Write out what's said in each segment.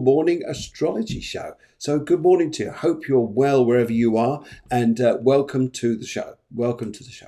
morning astrology show. So good morning to you. Hope you're well wherever you are, and welcome to the show. Welcome to the show.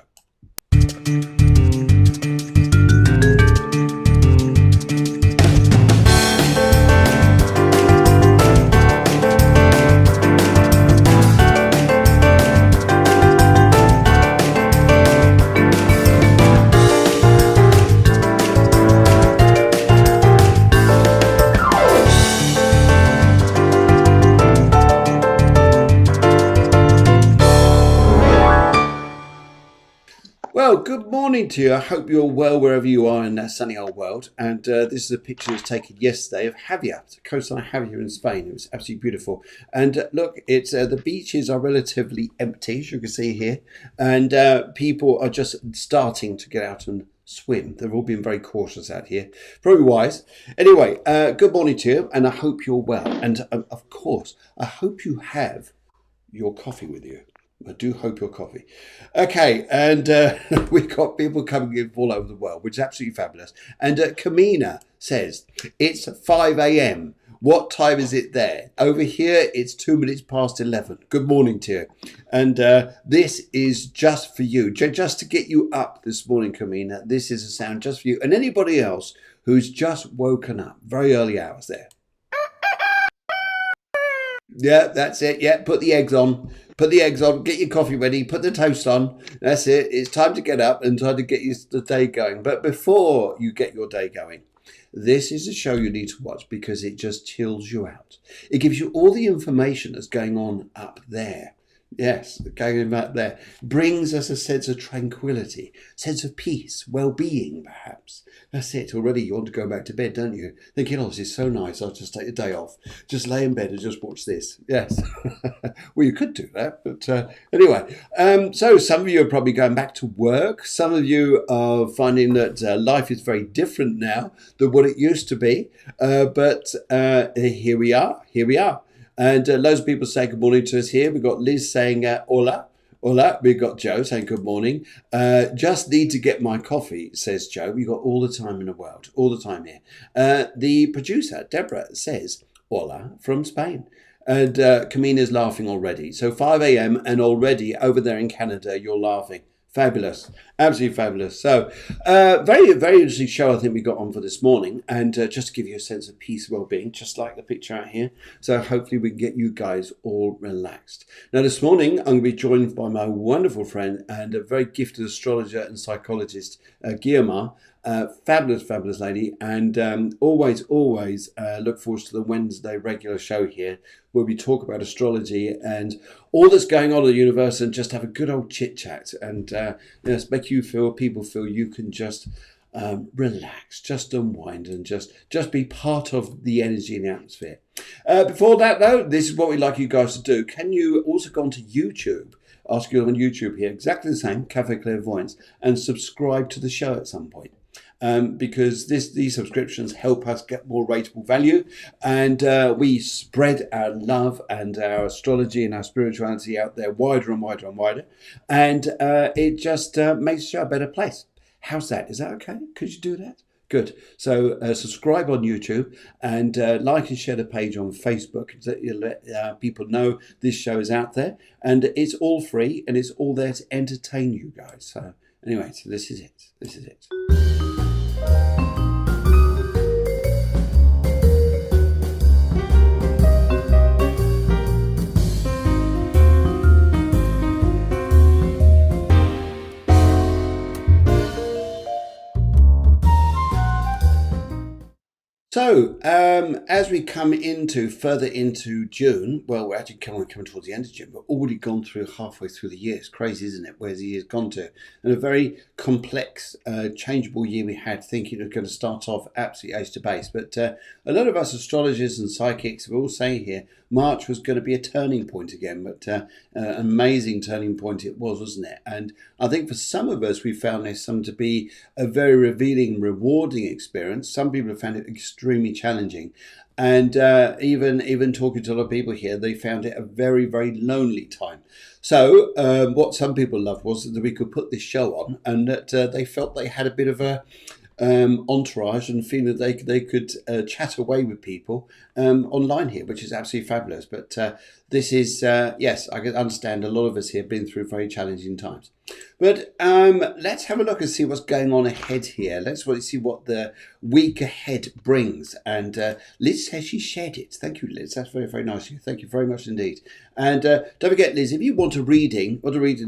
Well, good morning to you. I hope you're well wherever you are in that sunny old world. And this is a picture that was taken yesterday of Javier, the coastline of Javier in Spain. It was absolutely beautiful. And look, it's the beaches are relatively empty, as you can see here. And people are just starting to get out and swim. They've all been very cautious out here. Probably wise. Anyway, good morning to you. And I hope you're well. And of course, I hope you have your coffee with you. I do hope your coffee. Okay, and we've got people coming in all over the world, which is absolutely fabulous. And Kamina says, it's 5 a.m. What time is it there? Over here, it's 2 minutes past 11. Good morning to you. And this is just for you, just to get you up this morning, Kamina. This is a sound just for you. And anybody else who's just woken up, very early hours there. Yeah, that's it. Yeah, put the eggs on. Put the eggs on. Get your coffee ready. Put the toast on. That's it. It's time to get up and try to get the day going. But before you get your day going, this is a show you need to watch because it just chills you out. It gives you all the information that's going on up there. Yes, going up there brings us a sense of tranquility, sense of peace, well-being, perhaps. That's it. Already you want to go back to bed, don't you? Thinking, oh, this is so nice. I'll just take a day off. Just lay in bed and just watch this. Yes. Well, you could do that. But anyway, so some of you are probably going back to work. Some of you are finding that life is very different now than what it used to be. But here we are. Here we are. And loads of people say good morning to us here. We've got Liz saying hola. Hola. We've got Joe saying good morning. Just need to get my coffee, says Joe. We've got all the time in the world. All the time here. The producer, Deborah, says hola from Spain. And Kamina's laughing already. So 5 a.m. and already over there in Canada, you're laughing. Fabulous. Absolutely fabulous. So very, very interesting show I think we got on for this morning. And just to give you a sense of peace, well-being, just like the picture out here. So hopefully we can get you guys all relaxed. Now this morning, I'm going to be joined by my wonderful friend and a very gifted astrologer and psychologist, Guiomar. Fabulous, fabulous lady. And always look forward to the Wednesday regular show here where we talk about astrology and all that's going on in the universe and just have a good old chit chat and make people feel you can just relax, just unwind and just be part of the energy in the atmosphere. Before that though, this is what we'd like you guys to do. Can you also go onto YouTube? Ask you on YouTube here, exactly the same, Cafe Clairvoyance, and subscribe to the show at some point. Because these subscriptions help us get more rateable value and we spread our love and our astrology and our spirituality out there wider and wider and wider. And it just makes the show a better place. How's that? Is that okay? Could you do that? Good. So subscribe on YouTube and like and share the page on Facebook so that you let people know this show is out there. And it's all free and it's all there to entertain you guys. So anyway, so this is it. This is it. So, as we come further into June, well, we're actually coming towards the end of June, but already gone through halfway through the year. It's crazy, isn't it? Where's the year's gone to? And a very complex, changeable year we had, thinking it was going to start off absolutely ace to base. But a lot of us astrologers and psychics are all saying here, March was going to be a turning point again, but an amazing turning point it was, wasn't it? And I think for some of us, we found this to be a very revealing, rewarding experience. Some people have found it extremely challenging. And even talking to a lot of people here, they found it a very, very lonely time. So what some people loved was that we could put this show on and that they felt they had a bit of a entourage and feeling that they could chat away with people online here, which is absolutely fabulous. But this is, yes, I can understand a lot of us here have been through very challenging times. But let's have a look and see what's going on ahead here. Let's really see what the week ahead brings. And Liz says she shared it. Thank you, Liz. That's very, very nice of you. Thank you very much indeed. And don't forget, Liz, if you want a reading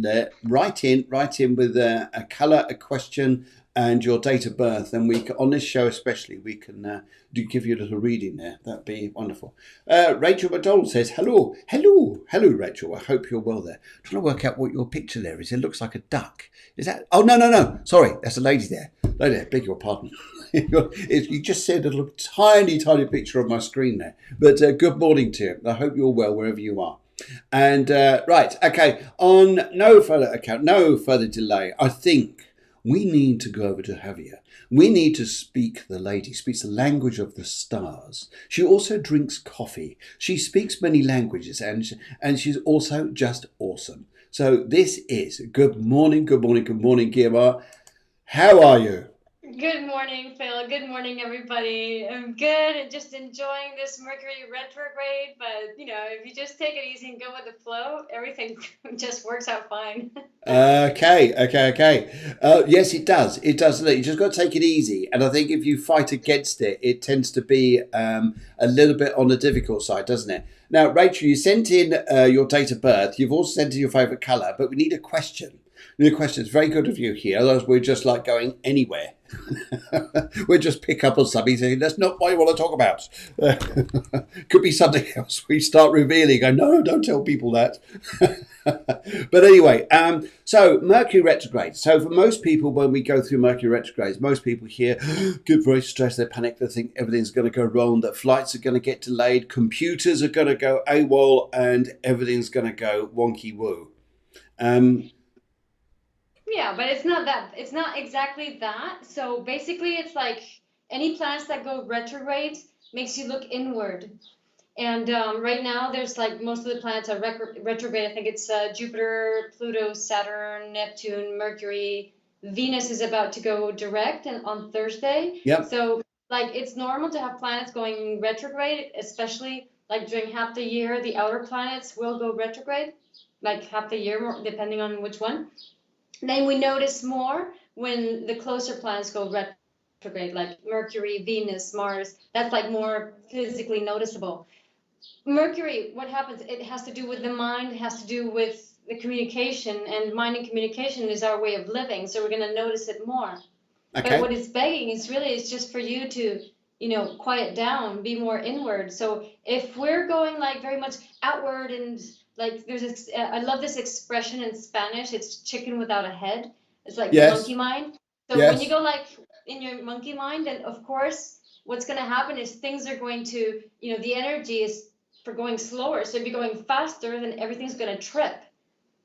there, write in with a colour, a question, and your date of birth, and on this show especially, we can give you a little reading there. That'd be wonderful. Rachel McDonald says, hello, Rachel. I hope you're well there. I'm trying to work out what your picture there is. It looks like a duck. Is that? Oh, no. Sorry, that's a lady there. Lady, beg your pardon. You just said a little tiny picture on my screen there. But good morning to you. I hope you're well wherever you are. And right, okay, on no further delay, I think we need to go over to Javier. We need to speak the lady, speaks the language of the stars. She also drinks coffee. She speaks many languages and she's also just awesome. So this is good morning, Guiomar. How are you? Good morning, Phil. Good morning, everybody. I'm good. Just enjoying this Mercury retrograde, but if you just take it easy and go with the flow, everything just works out fine. Okay. Yes, it does. It does. You just got to take it easy. And I think if you fight against it, it tends to be a little bit on the difficult side, doesn't it? Now, Rachel, you sent in your date of birth. You've also sent in your favourite colour, but we need a question. It's very good of you here. Otherwise, we're just like going anywhere. We'll just pick up on something saying, that's not what I want to talk about. Could be something else. We start revealing, go, no, don't tell people that. But anyway, so Mercury retrograde. So for most people, when we go through Mercury retrogrades, most people here get very stressed, they panic, they think everything's going to go wrong, that flights are going to get delayed, computers are going to go AWOL, and everything's going to go wonky woo. Yeah, but it's not exactly that. So basically, it's like any planets that go retrograde makes you look inward. And right now, there's like most of the planets are retrograde. I think it's Jupiter, Pluto, Saturn, Neptune, Mercury. Venus is about to go direct and on Thursday. Yep. So like it's normal to have planets going retrograde, especially like during half the year. The outer planets will go retrograde, like half the year, depending on which one. Then we notice more when the closer planets go retrograde, like Mercury, Venus, Mars. That's like more physically noticeable. Mercury, what happens? It has to do with the mind, it has to do with the communication, and mind and communication is our way of living. So we're going to notice it more. Okay. But what it's begging is really, it's just for you to, quiet down, be more inward. So if we're going like very much outward and like I love this expression in Spanish. It's chicken without a head. It's like Yes. monkey mind. So Yes. when you go like in your monkey mind, then of course what's going to happen is things are going to, the energy is for going slower. So if you're going faster, then everything's going to trip.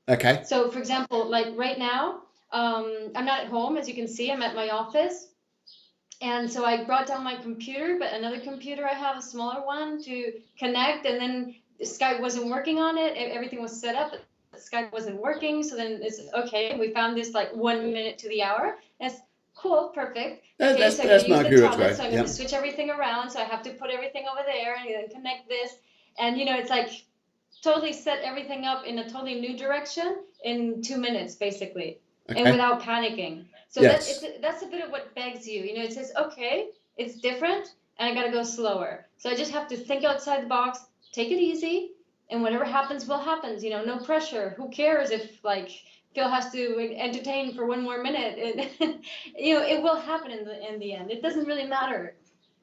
Okay. So for example, like right now, I'm not at home, as you can see. I'm at my office. And so I brought down my computer, but another computer I have, a smaller one, to connect, and then Skype wasn't working on it. Everything was set up, but Skype wasn't working. So then it's okay. We found this like 1 minute to the hour. That's cool, perfect. Okay, That's so I'm gonna use the tablet, right. so I'm gonna switch everything around. So I have to put everything over there and then connect this. And it's like totally set everything up in a totally new direction in 2 minutes, basically, Okay. and without panicking. So Yes. that's a bit of what begs you. It says, okay, it's different, and I gotta go slower. So I just have to think outside the box, take it easy, and whatever happens will happen. No pressure. Who cares if like Phil has to entertain for 1 more minute? It will happen in the end. It doesn't really matter.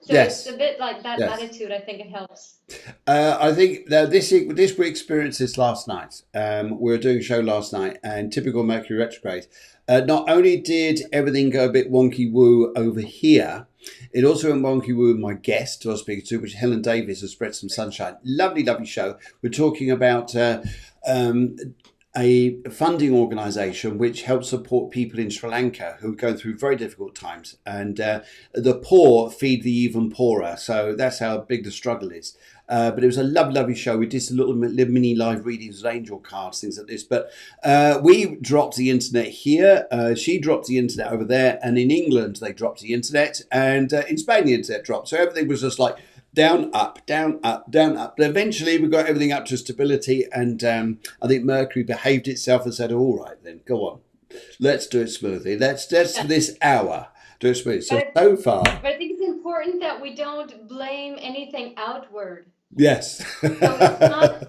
So Yes. it's a bit like that Yes. attitude. I think it helps. I think that this we experienced this last night. We were doing a show last night, and typical Mercury retrograde. Not only did everything go a bit wonky woo over here, it also went wonky woo with my guest who I was speaking to, which is Helen Davis of Spread Some Sunshine. Lovely, lovely show. We're talking about a funding organisation which helps support people in Sri Lanka who are going through very difficult times, and the poor feed the even poorer. So that's how big the struggle is. But it was a lovely show. We did some little mini live readings with angel cards, things like this. But we dropped the internet here. She dropped the internet over there, and in England they dropped the internet, and in Spain the internet dropped. So everything was just like down, up, down, up, down, up. But eventually we got everything up to stability, and I think Mercury behaved itself and said, all right then, go on. Let's do it smoothly. Let's for this hour do it smoothly. So far. But I think it's important that we don't blame anything outward. Yes. So it's not,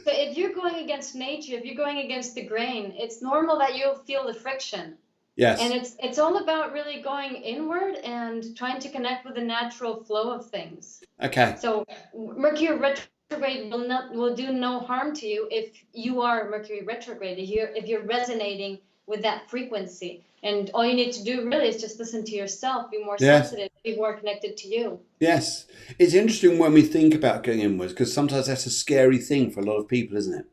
so if you're going against nature, if you're going against the grain, it's normal that you'll feel the friction. Yes. And it's all about really going inward and trying to connect with the natural flow of things. Okay. So Mercury retrograde will do no harm to you if you are Mercury retrograde, if you're resonating with that frequency. And all you need to do really is just listen to yourself, be more sensitive, be more connected to you. Yes. It's interesting when we think about going inwards, because sometimes that's a scary thing for a lot of people, isn't it?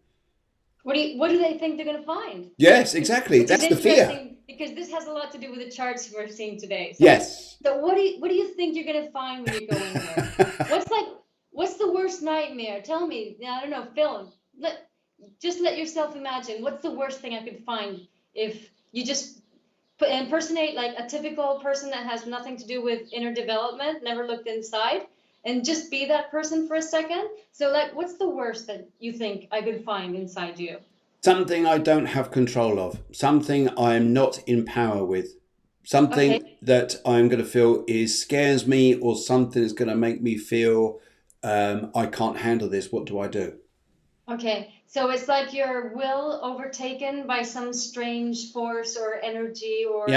What do they think they're going to find? Yes, exactly. That's the fear. Because this has a lot to do with the charts we're seeing today. So, yes. So what do you think you're going to find when you go in there? What's the worst nightmare? Tell me. I don't know, Phil. Just let yourself imagine. What's the worst thing I could find if you just impersonate like a typical person that has nothing to do with inner development, never looked inside, and just be that person for a second? So like, what's the worst that you think I could find inside you? Something I don't have control of, something I am not in power with, something that I'm going to feel scares me, or something that's going to make me feel I can't handle this. What do I do? Okay, so it's like your will overtaken by some strange force or energy or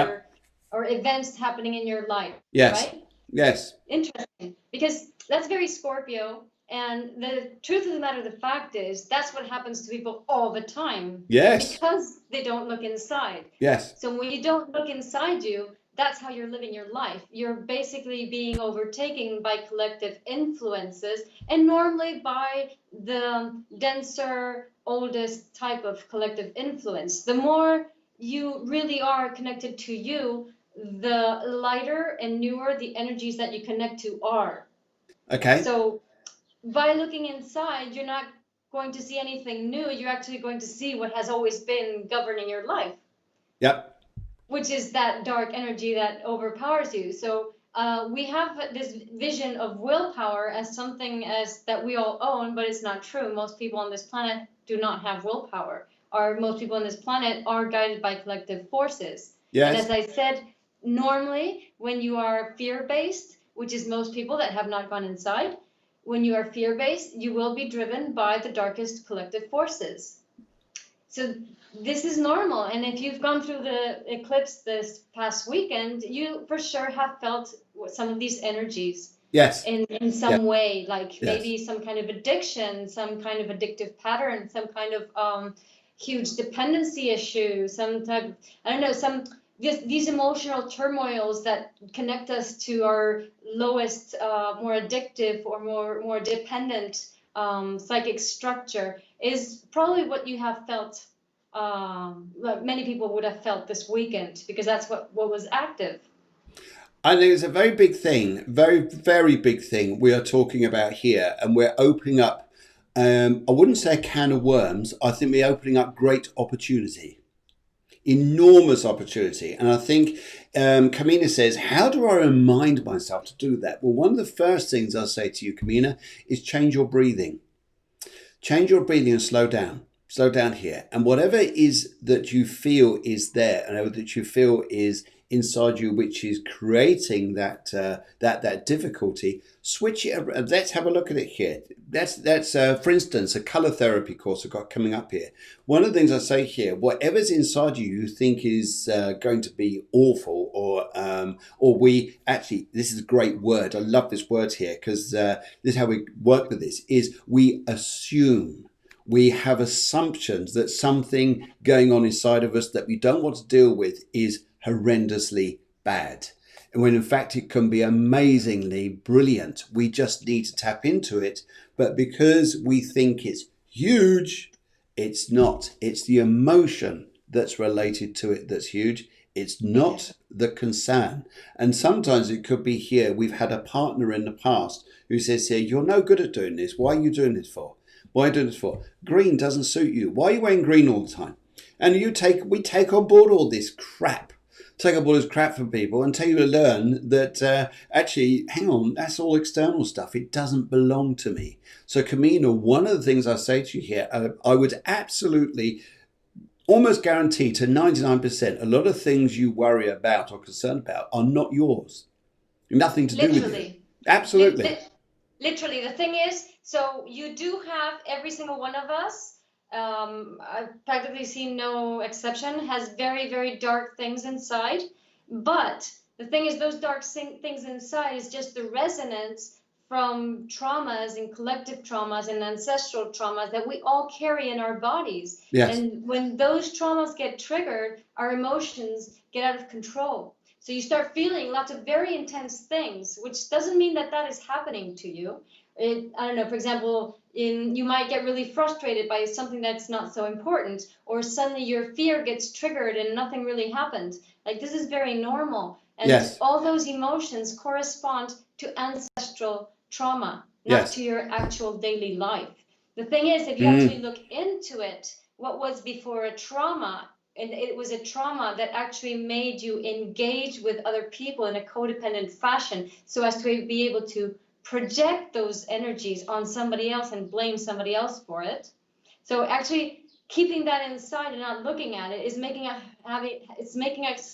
events happening in your life. Yes. Right? Yes. Interesting, because that's very Scorpio. And the truth of the matter, the fact is, that's what happens to people all the time. Yes. Because they don't look inside. Yes. So when you don't look inside you, that's how you're living your life. You're basically being overtaken by collective influences, and normally by the denser, oldest type of collective influence. The more you really are connected to you, the lighter and newer the energies that you connect to are. Okay. So by looking inside, you're not going to see anything new. You're actually going to see what has always been governing your life. Yep. Which is that dark energy that overpowers you. So we have this vision of willpower as something as that we all own, but it's not true. Most people on this planet do not have willpower. Most people on this planet are guided by collective forces. Yes. And as I said, normally when you are fear-based, which is most people that have not gone inside, when you are fear-based, you will be driven by the darkest collective forces. So this is normal. And if you've gone through the eclipse this past weekend, you for sure have felt some of these energies. Yes. In some way, like maybe some kind of addiction, some kind of addictive pattern, some kind of huge dependency issue, some type, I don't know, these emotional turmoils that connect us to our lowest, more addictive or more dependent psychic structure is probably what you have felt. Many people would have felt this weekend, because that's what was active. I think it's a very big thing, very, very big thing we are talking about here, and we're opening up, I wouldn't say a can of worms, I think we're opening up great opportunity, enormous opportunity. And I think Kamina says, how do I remind myself to do that? Well, one of the first things I'll say to you, Kamina, is change your breathing. Change your breathing and slow down. Slow down here. And whatever it is that you feel is there, and that you feel is inside you, which is creating that difficulty, switch it. Let's have a look at it here. That's for instance, a color therapy course I've got coming up here. One of the things I say here, whatever's inside you think is going to be awful, or we actually, this is a great word. I love this word here, because this is how we work with this, is we assume. We have assumptions that something going on inside of us that we don't want to deal with is horrendously bad. And when in fact it can be amazingly brilliant. We just need to tap into it. But because we think it's huge, It's not. It's the emotion that's related to it that's huge. It's not the concern. And sometimes it could be here. We've had a partner in the past who says here, you're no good at doing this. Why are you doing this for? Why are you doing this for? Green doesn't suit you. Why are you wearing green all the time? And we take on board all this crap. Take on board this crap from people until you learn that actually, hang on, that's all external stuff. It doesn't belong to me. So, Camino, one of the things I say to you here, I would absolutely almost guarantee to 99%, a lot of things you worry about or concerned about are not yours. Nothing to do with you. Absolutely. Literally, the thing is, so you do have every single one of us. I've practically seen no exception, has very, very dark things inside. But the thing is, those dark things inside is just the resonance from traumas and collective traumas and ancestral traumas that we all carry in our bodies. Yes. And when those traumas get triggered, our emotions get out of control. So you start feeling lots of very intense things, which doesn't mean that that is happening to you. I don't know, for example, you might get really frustrated by something that's not so important, or suddenly your fear gets triggered and nothing really happened. Like, this is very normal. And Yes. all those emotions correspond to ancestral trauma, not to your actual daily life. The thing is, if you actually look into it, what was before a trauma, and it was a trauma that actually made you engage with other people in a codependent fashion so as to be able to project those energies on somebody else and blame somebody else for it. So actually keeping that inside and not looking at it is making us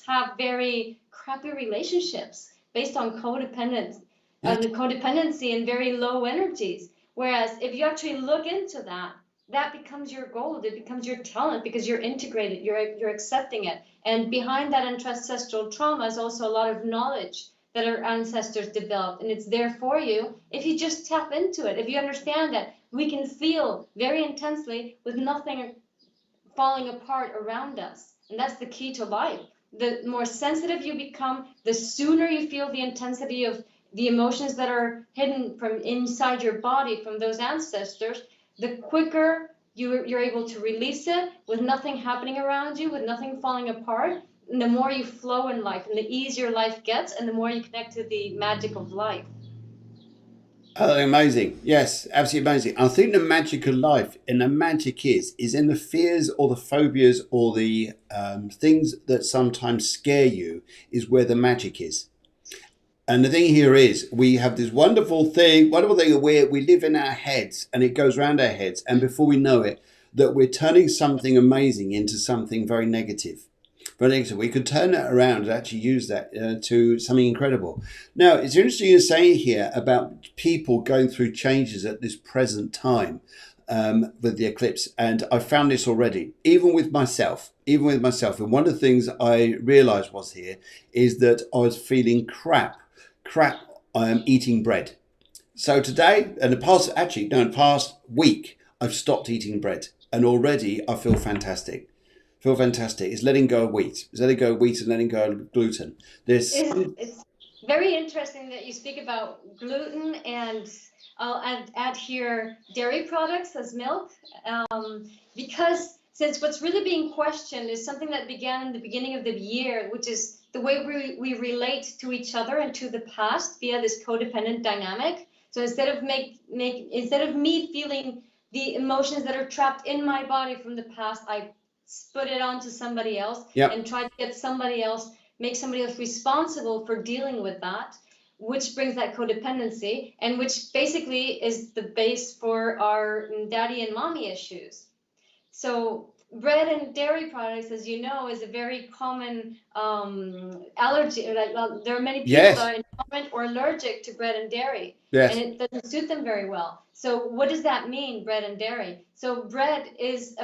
have very crappy relationships based on codependency and very low energies. Whereas if you actually look into that, that becomes your gold. It becomes your talent because you're integrated, you're accepting it. And behind that ancestral trauma is also a lot of knowledge that our ancestors developed, and it's there for you if you just tap into it. If you understand that we can feel very intensely with nothing falling apart around us, and that's the key to life. The more sensitive you become, the sooner you feel the intensity of the emotions that are hidden from inside your body from those ancestors, the quicker you're able to release it with nothing happening around you, with nothing falling apart. And the more you flow in life, and the easier life gets, and the more you connect to the magic of life. Oh, amazing. Yes, absolutely amazing. I think the magic of life and the magic is in the fears or the phobias or the things that sometimes scare you is where the magic is. And the thing here is we have this wonderful thing where we live in our heads and it goes around our heads. And before we know it, that we're turning something amazing into something very negative. We could turn that around and actually use that to something incredible. Now, it's interesting to say here about people going through changes at this present time with the eclipse. And I found this already, even with myself. And one of the things I realized is that I was feeling crap eating bread. So today, and the past week, I've stopped eating bread. And already I feel fantastic. It's letting go of wheat. It's letting go of wheat and letting go of gluten. It's very interesting that you speak about gluten, and I'll add here dairy products as milk, because since what's really being questioned is something that began in the beginning of the year, which is the way we relate to each other and to the past via this codependent dynamic. So instead of me feeling the emotions that are trapped in my body from the past, I put it onto somebody else and try to get make somebody else responsible for dealing with that, which brings that codependency, and which basically is the base for our daddy and mommy issues. So bread and dairy products, as you know, is a very common allergy. There are many people that are intolerant or allergic to bread and dairy, and it doesn't suit them very well. So what does that mean, bread and dairy? So bread is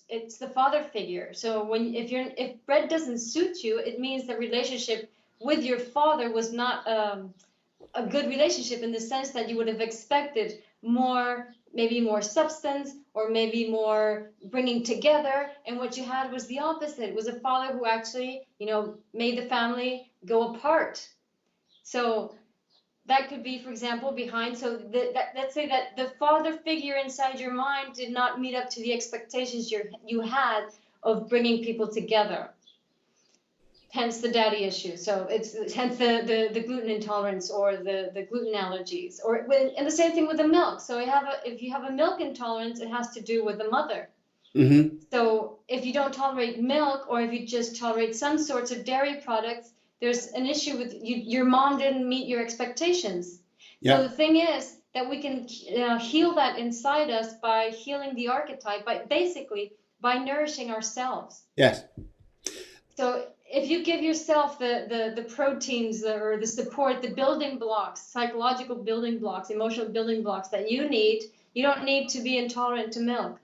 it's the father figure. So if bread doesn't suit you, it means the relationship with your father was not a good relationship, in the sense that you would have expected maybe more substance, or maybe more bringing together, and what you had was the opposite. It was a father who actually, made the family go apart. So that could be, for example, behind. So let's say that the father figure inside your mind did not meet up to the expectations you had of bringing people together. Hence the daddy issue. So it's hence the gluten intolerance or the gluten allergies, and the same thing with the milk. So if you have a milk intolerance, it has to do with the mother. Mm-hmm. So if you don't tolerate milk, or if you just tolerate some sorts of dairy products, there's an issue with you. Your mom didn't meet your expectations. So Yeah. the thing is that we can heal that inside us by healing the archetype, by nourishing ourselves. Yes. So if you give yourself the proteins or the support, the building blocks, psychological building blocks, emotional building blocks that you need, you don't need to be intolerant to milk.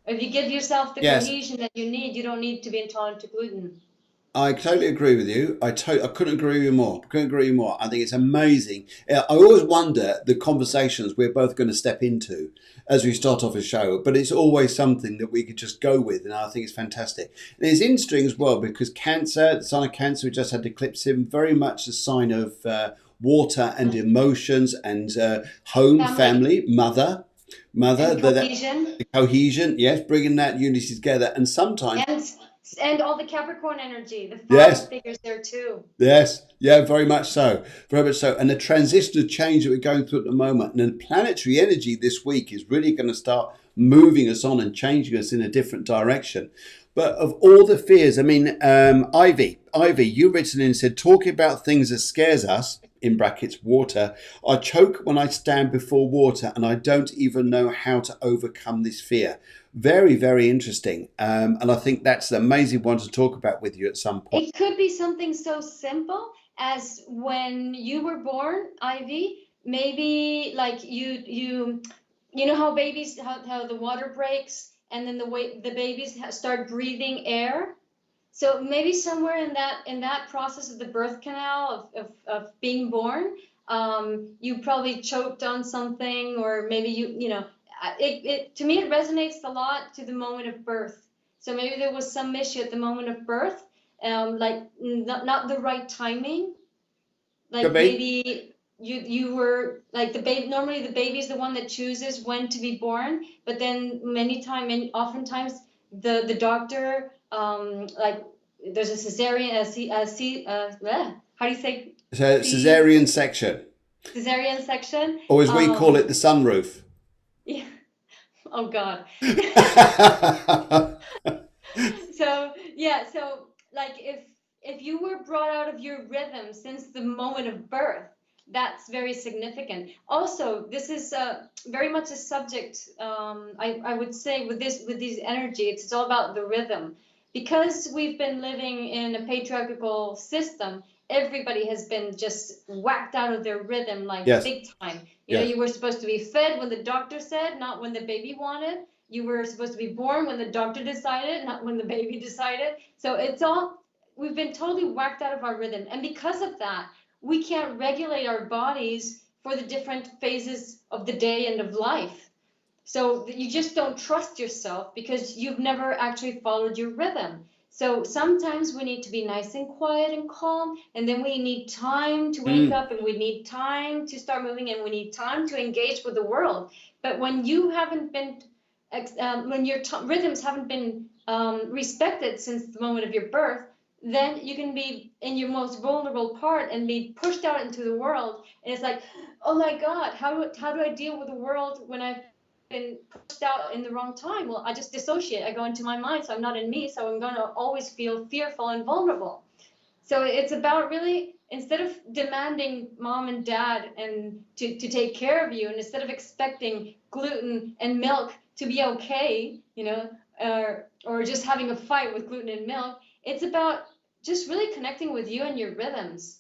If you give yourself the Yes. cohesion that you need, you don't need to be intolerant to gluten. I totally agree with you. I couldn't agree with you more. Couldn't agree with you more. I think it's amazing. I always wonder the conversations we're both going to step into as we start off a show, but it's always something that we could just go with, and I think it's fantastic. And it's interesting as well because Cancer, the sign of Cancer, we just had eclipse him, very much a sign of water and emotions and home, family, mother, And the cohesion. cohesion. Yes, bringing that unity together, and sometimes. And all the Capricorn energy, the father Yes. figures there too. Yes, yeah, very much so. Very much so. And the transition of change that we're going through at the moment, and the planetary energy this week is really going to start moving us on and changing us in a different direction. But of all the fears, I mean, Ivy, you written in and said, talking about things that scares us, in brackets, water, I choke when I stand before water and I don't even know how to overcome this fear. Very, very interesting. And I think that's an amazing one to talk about with you at some point. It could be something so simple as when you were born, Ivy, maybe like you know how babies, how the water breaks and then the babies start breathing air. So maybe somewhere in that process of the birth canal of being born, you probably choked on something, or maybe you know, it to me it resonates a lot to the moment of birth. So maybe there was some issue at the moment of birth, like not the right timing, Could like be. maybe you were like the baby. Normally the baby's the one that chooses when to be born, but then oftentimes the doctor like there's a cesarean how do you say So cesarean section, cesarean section, or as we call it, the sunroof. yeah. Oh God. So yeah, so like if you were brought out of your rhythm since the moment of birth, that's very significant. Also, this is very much a subject. I would say with these energy, it's all about the rhythm, because we've been living in a patriarchal system. Everybody has been just whacked out of their rhythm, like Yes, big time. You know, yes. you were supposed to be fed when the doctor said, not when the baby wanted. You were supposed to be born when the doctor decided, not when the baby decided. So we've been totally whacked out of our rhythm. And because of that, we can't regulate our bodies for the different phases of the day and of life. So you just don't trust yourself because you've never actually followed your rhythm. So sometimes we need to be nice and quiet and calm, and then we need time to wake up, and we need time to start moving, and we need time to engage with the world. But when you haven't been when your rhythms haven't been respected since the moment of your birth, then you can be in your most vulnerable part and be pushed out into the world. And it's like, oh my God, how do I deal with the world when I've been pushed out in the wrong time? Well, I just dissociate. I go into my mind, so I'm not in me. So I'm going to always feel fearful and vulnerable. So it's about really, instead of demanding mom and dad and to take care of you, and instead of expecting gluten and milk to be okay, you know, or just having a fight with gluten and milk, it's about just really connecting with you and your rhythms.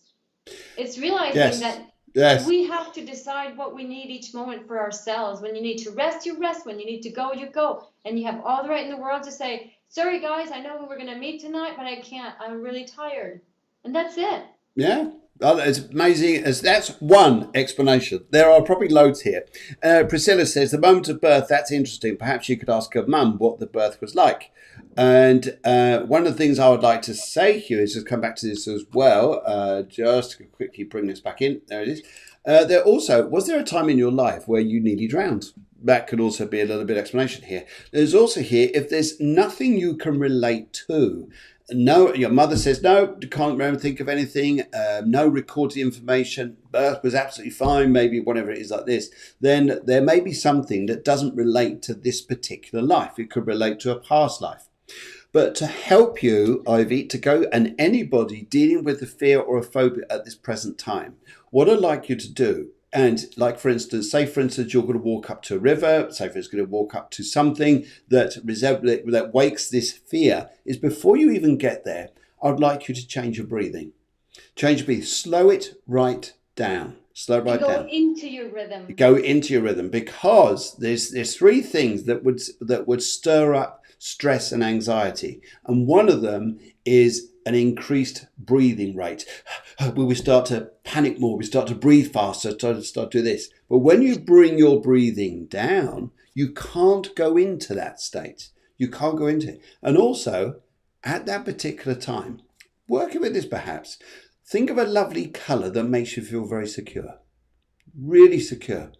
It's realizing Yes, that yes. we have to decide what we need each moment for ourselves. When you need to rest, you rest. When you need to go, you go. And you have all the right in the world to say, sorry guys, I know we're going to meet tonight, but I can't. I'm really tired. And that's it. Yeah, Oh, it's amazing. That's one explanation. There are probably loads here. Priscilla says, the moment of birth, that's interesting. Perhaps you could ask her mum what the birth was like. And one of the things I would like to say here is just come back to this as well. Just to quickly bring this back in. There it is. There also, was there a time in your life where you nearly drowned? That could also be a little bit of explanation here. There's also here, if there's nothing you can relate to, no, your mother says, no, can't remember, think of anything, no recorded information, birth was absolutely fine, maybe whatever it is like this, then there may be something that doesn't relate to this particular life. It could relate to a past life. But to help you, Ivy, to go, and anybody dealing with a fear or a phobia at this present time, what I'd like you to do, and like for instance, say for instance, you're going to walk up to a river, say for instance, going to walk up to something that wakes this fear, is before you even get there, I'd like you to change your breathing. Change your breathing, slow it right down. Slow it right down. Go into your rhythm. Go into your rhythm, because there's three things that would stir up stress and anxiety, and one of them is an increased breathing rate. Where we start to panic more, we start to breathe faster, start to do this. But when you bring your breathing down, you can't go into that state. You can't go into it. And also, at that particular time, working with this perhaps, think of a lovely colour that makes you feel very secure. Really secure.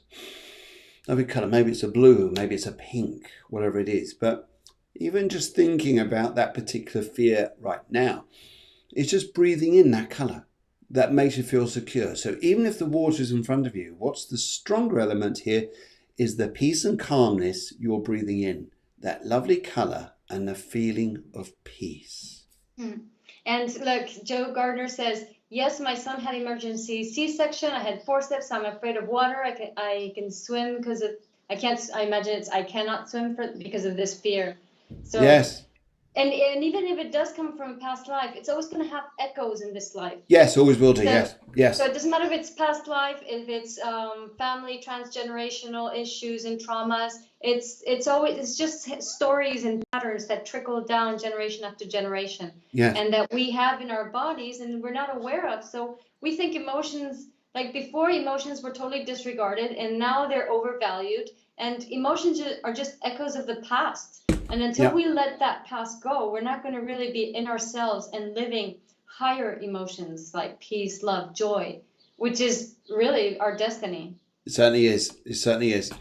Lovely colour. Maybe it's a blue, maybe it's a pink, whatever it is. But even just thinking about that particular fear right now, it's just breathing in that colour that makes you feel secure. So even if the water is in front of you, what's the stronger element here is the peace and calmness you're breathing in, that lovely colour and the feeling of peace. And look, Joe Gardner says, yes, my son had emergency C-section. I had forceps. I'm afraid of water. I can swim because of, I cannot swim because of this fear. So yes. And even if it does come from past life, it's always going to have echoes in this life. Yes, always will do. So, yes. So it doesn't matter if it's past life, if it's family transgenerational issues and traumas. It's just stories and patterns that trickle down generation after generation, and that we have in our bodies and we're not aware of. So we think emotions, like before, emotions were totally disregarded, and now they're overvalued. And emotions are just echoes of the past. And until we let that past go, we're not going to really be in ourselves and living higher emotions like peace, love, joy, which is really our destiny. It certainly is. It certainly is.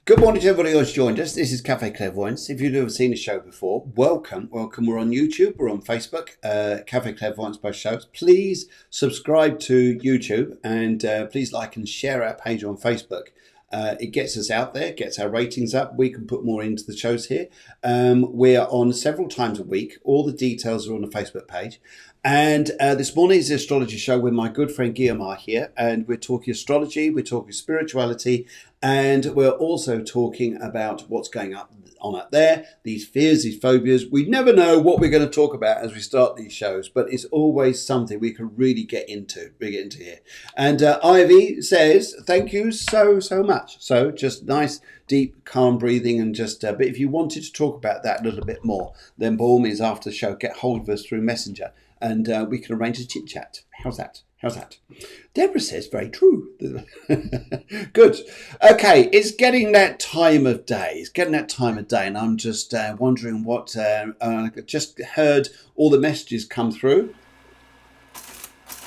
Good morning to everybody who's joined us. This is Cafe Clairvoyance. If you've never seen the show before, welcome. We're on YouTube. We're on Facebook, Cafe Clairvoyance both shows. Please subscribe to YouTube, and please like and share our page on Facebook. It gets us out there, gets our ratings up. We can put more into the shows here. We're on several times a week. All the details are on the Facebook page. And this morning is the astrology show with my good friend Guiomar here. And we're talking astrology, we're talking spirituality, and we're also talking about what's going on up there, these fears, these phobias. We never know what we're going to talk about as we start these shows, but it's always something we can really get into here. And Ivy says, thank you so much. So just nice, deep, calm breathing, and just, but if you wanted to talk about that a little bit more, then by all means after the show, get hold of us through Messenger, and we can arrange a chit chat. How's that? Deborah says, very true. Good. Okay, it's getting that time of day. And I'm just wondering what, I just heard all the messages come through.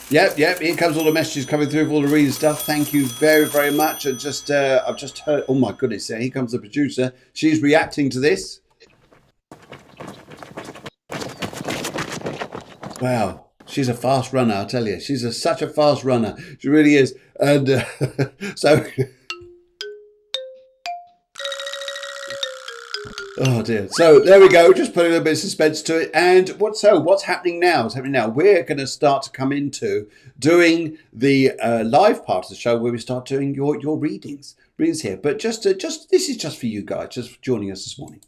Yep, here comes all the messages coming through for all the reading stuff. Thank you very much. I've just heard, oh my goodness, here comes the producer. She's reacting to this. Wow. She's a fast runner, I'll tell you. She's such a fast runner. She really is. And so... Oh dear. So there we go. Just putting a little bit of suspense to it. And what's happening now? We're going to start to come into doing the live part of the show where we start doing your readings here. But just this is just for you guys, just for joining us this morning.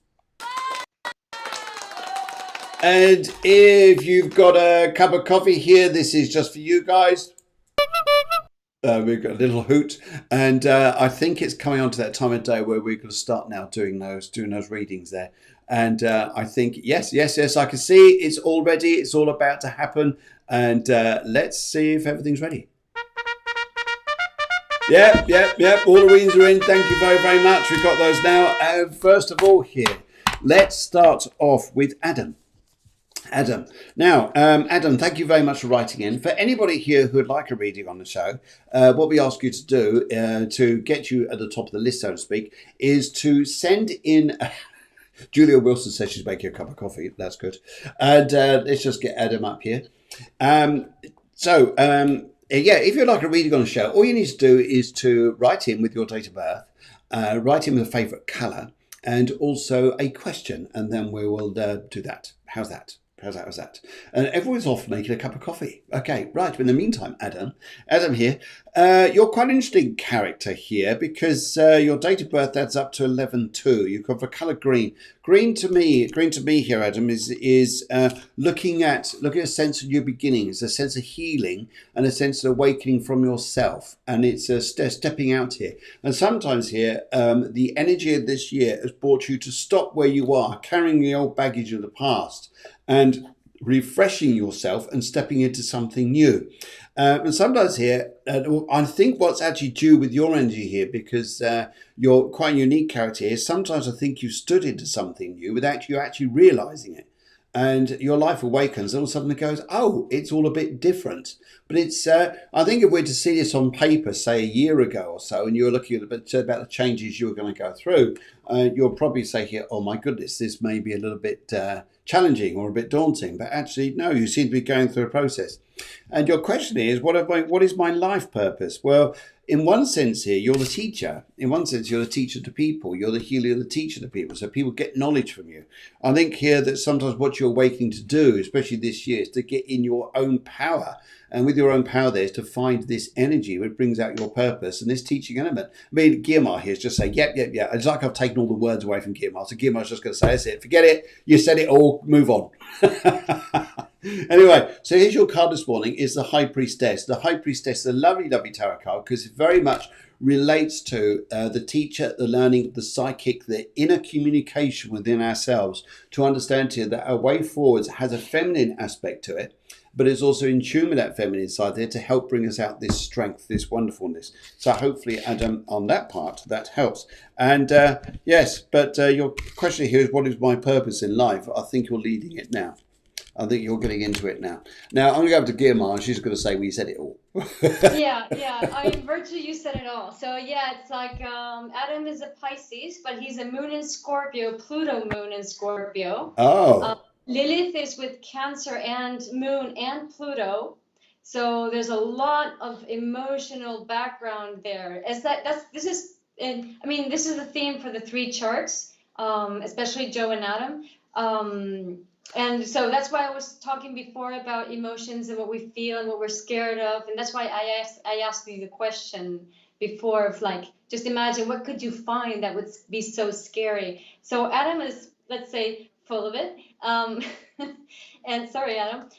And if you've got a cup of coffee here, this is just for you guys. We've got a little hoot, and I think it's coming on to that time of day where we're going to start now doing those readings there. And I think yes, I can see it's all ready. It's all about to happen. And let's see if everything's ready. Yep. All the readings are in. Thank you very, very much. We've got those now. First of all here, let's start off with Adam. Adam. Now, Adam, thank you very much for writing in. For anybody here who would like a reading on the show, what we ask you to do to get you at the top of the list, so to speak, is to send in... Julia Wilson says she's making a cup of coffee. That's good. And let's just get Adam up here. If you'd like a reading on the show, all you need to do is to write in with your date of birth, write in with a favourite colour, and also a question, and then we will do that. How's that? And everyone's off making a cup of coffee. Okay, right. But in the meantime, Adam here, you're quite an interesting character here because your date of birth adds up to 11-2. You've got the colour green. Green to me here, Adam, is looking at a sense of new beginnings, a sense of healing, and a sense of awakening from yourself. And it's stepping out here. And sometimes here, the energy of this year has brought you to stop where you are, carrying the old baggage of the past, and refreshing yourself and stepping into something new. And sometimes here, I think what's actually due with your energy here, because you're quite a unique character here, sometimes I think you stood into something new without you actually realising it. And your life awakens, all of a sudden it goes, oh, it's all a bit different. But it's, I think if we're to see this on paper, say a year ago or so, and you're looking at about the changes you're going to go through, you'll probably say here, oh my goodness, this may be a little bit challenging or a bit daunting. But actually, no, you seem to be going through a process. And your question is, what is my life purpose? Well, in one sense here, you're the teacher. In one sense, you're the teacher to people. You're the healer, you're the teacher to people. So people get knowledge from you. I think here that sometimes what you're awakening to do, especially this year, is to get in your own power. And with your own power there is to find this energy which brings out your purpose and this teaching element. I mean, Guiomar here is just saying, yep. It's like I've taken all the words away from Guiomar. So Guiomar's just going to say, that's it. Forget it. You said it all. Move on. Anyway, so here's your card this morning is the High Priestess. The High Priestess is a lovely, lovely tarot card because it very much relates to the teacher, the learning, the psychic, the inner communication within ourselves to understand here that our way forwards has a feminine aspect to it, but it's also in tune with that feminine side there to help bring us out this strength, this wonderfulness. So hopefully, Adam, on that part, that helps. And yes, but your question here is, what is my purpose in life? I think you're leading it now. I think you're getting into it now. Now, I'm going to go over to Guiomar, and she's going to say, well, you said it all. Yeah. I mean, virtually, you said it all. So, yeah, it's like Adam is a Pisces, but he's a moon in Scorpio, Pluto moon in Scorpio. Oh. Lilith is with Cancer and moon and Pluto. So there's a lot of emotional background there. This is the theme for the three charts, especially Joe and Adam. And so that's why I was talking before about emotions and what we feel and what we're scared of. And that's why I asked you the question before of like, just imagine what could you find that would be so scary. So Adam is, let's say, full of it. And sorry, Adam.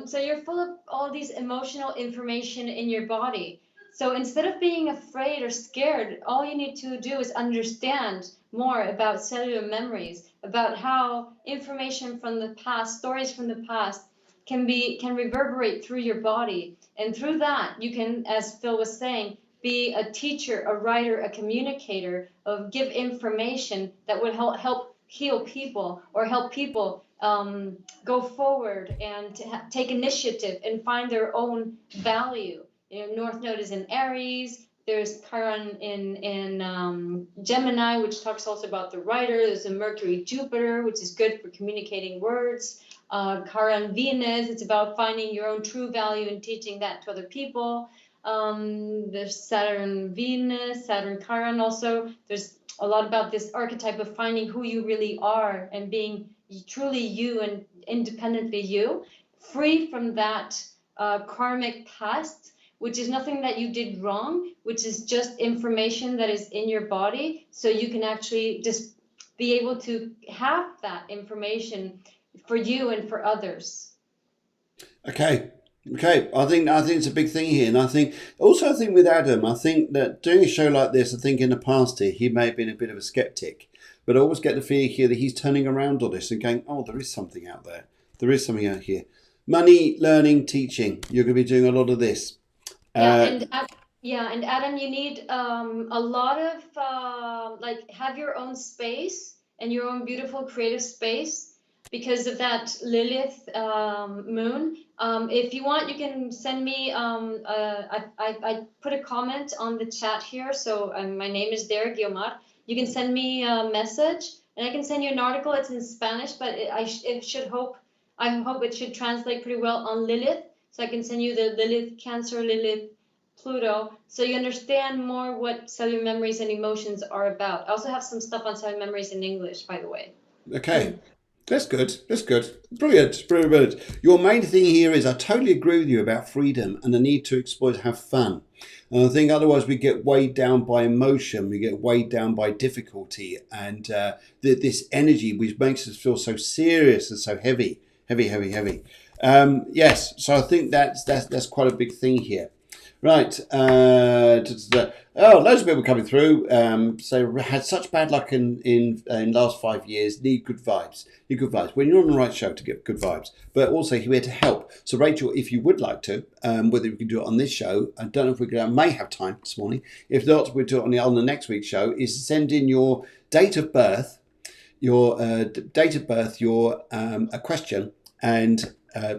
So you're full of all these emotional information in your body. So instead of being afraid or scared, all you need to do is understand more about cellular memories, about how information from the past, stories from the past can reverberate through your body. And through that, you can, as Phil was saying, be a teacher, a writer, a communicator, give information that would help heal people or help people go forward and take initiative and find their own value. You know, North Node is in Aries. There's Chiron in Gemini, which talks also about the writer. There's a Mercury Jupiter, which is good for communicating words. Chiron Venus, it's about finding your own true value and teaching that to other people. There's Saturn Venus, Saturn Chiron also. There's a lot about this archetype of finding who you really are and being truly you and independently you, free from that karmic past, which is nothing that you did wrong, which is just information that is in your body. So you can actually just be able to have that information for you and for others. Okay. I think it's a big thing here. And I think with Adam, I think that doing a show like this, I think in the past here, he may have been a bit of a skeptic. But I always get the feeling here that he's turning around on this and going, oh, there is something out there. There is something out here. Money, learning, teaching. You're going to be doing a lot of this. Yeah, Uh, and and Adam, you need a lot of like have your own space and your own beautiful creative space because of that Lilith moon. If you want, you can send me. I put a comment on the chat here, so my name is there, Guiomar. You can send me a message, and I can send you an article. It's in Spanish, but it should hope I hope it should translate pretty well on Lilith. So I can send you the Lilith Cancer, Lilith Pluto, so you understand more what cellular memories and emotions are about. I also have some stuff on cellular memories in English, by the way. okay. That's good. That's good. Brilliant. Brilliant. Brilliant. Your main thing here is I totally agree with you about freedom and the need to explore, have fun. And I think otherwise we get weighed down by emotion, we get weighed down by difficulty, and this energy which makes us feel so serious and so heavy, heavy, heavy, heavy. Yes. So I think that's quite a big thing here. Right. Oh, loads of people coming through. So had such bad luck in last 5 years. Need good vibes. Need good vibes. When you're on the right show to get good vibes, but also here to help. So Rachel, if you would like to, whether we can do it on this show, I don't know if we can. I may have time this morning. If not, we'll do it on the next week's show. Is send in your date of birth, your a question and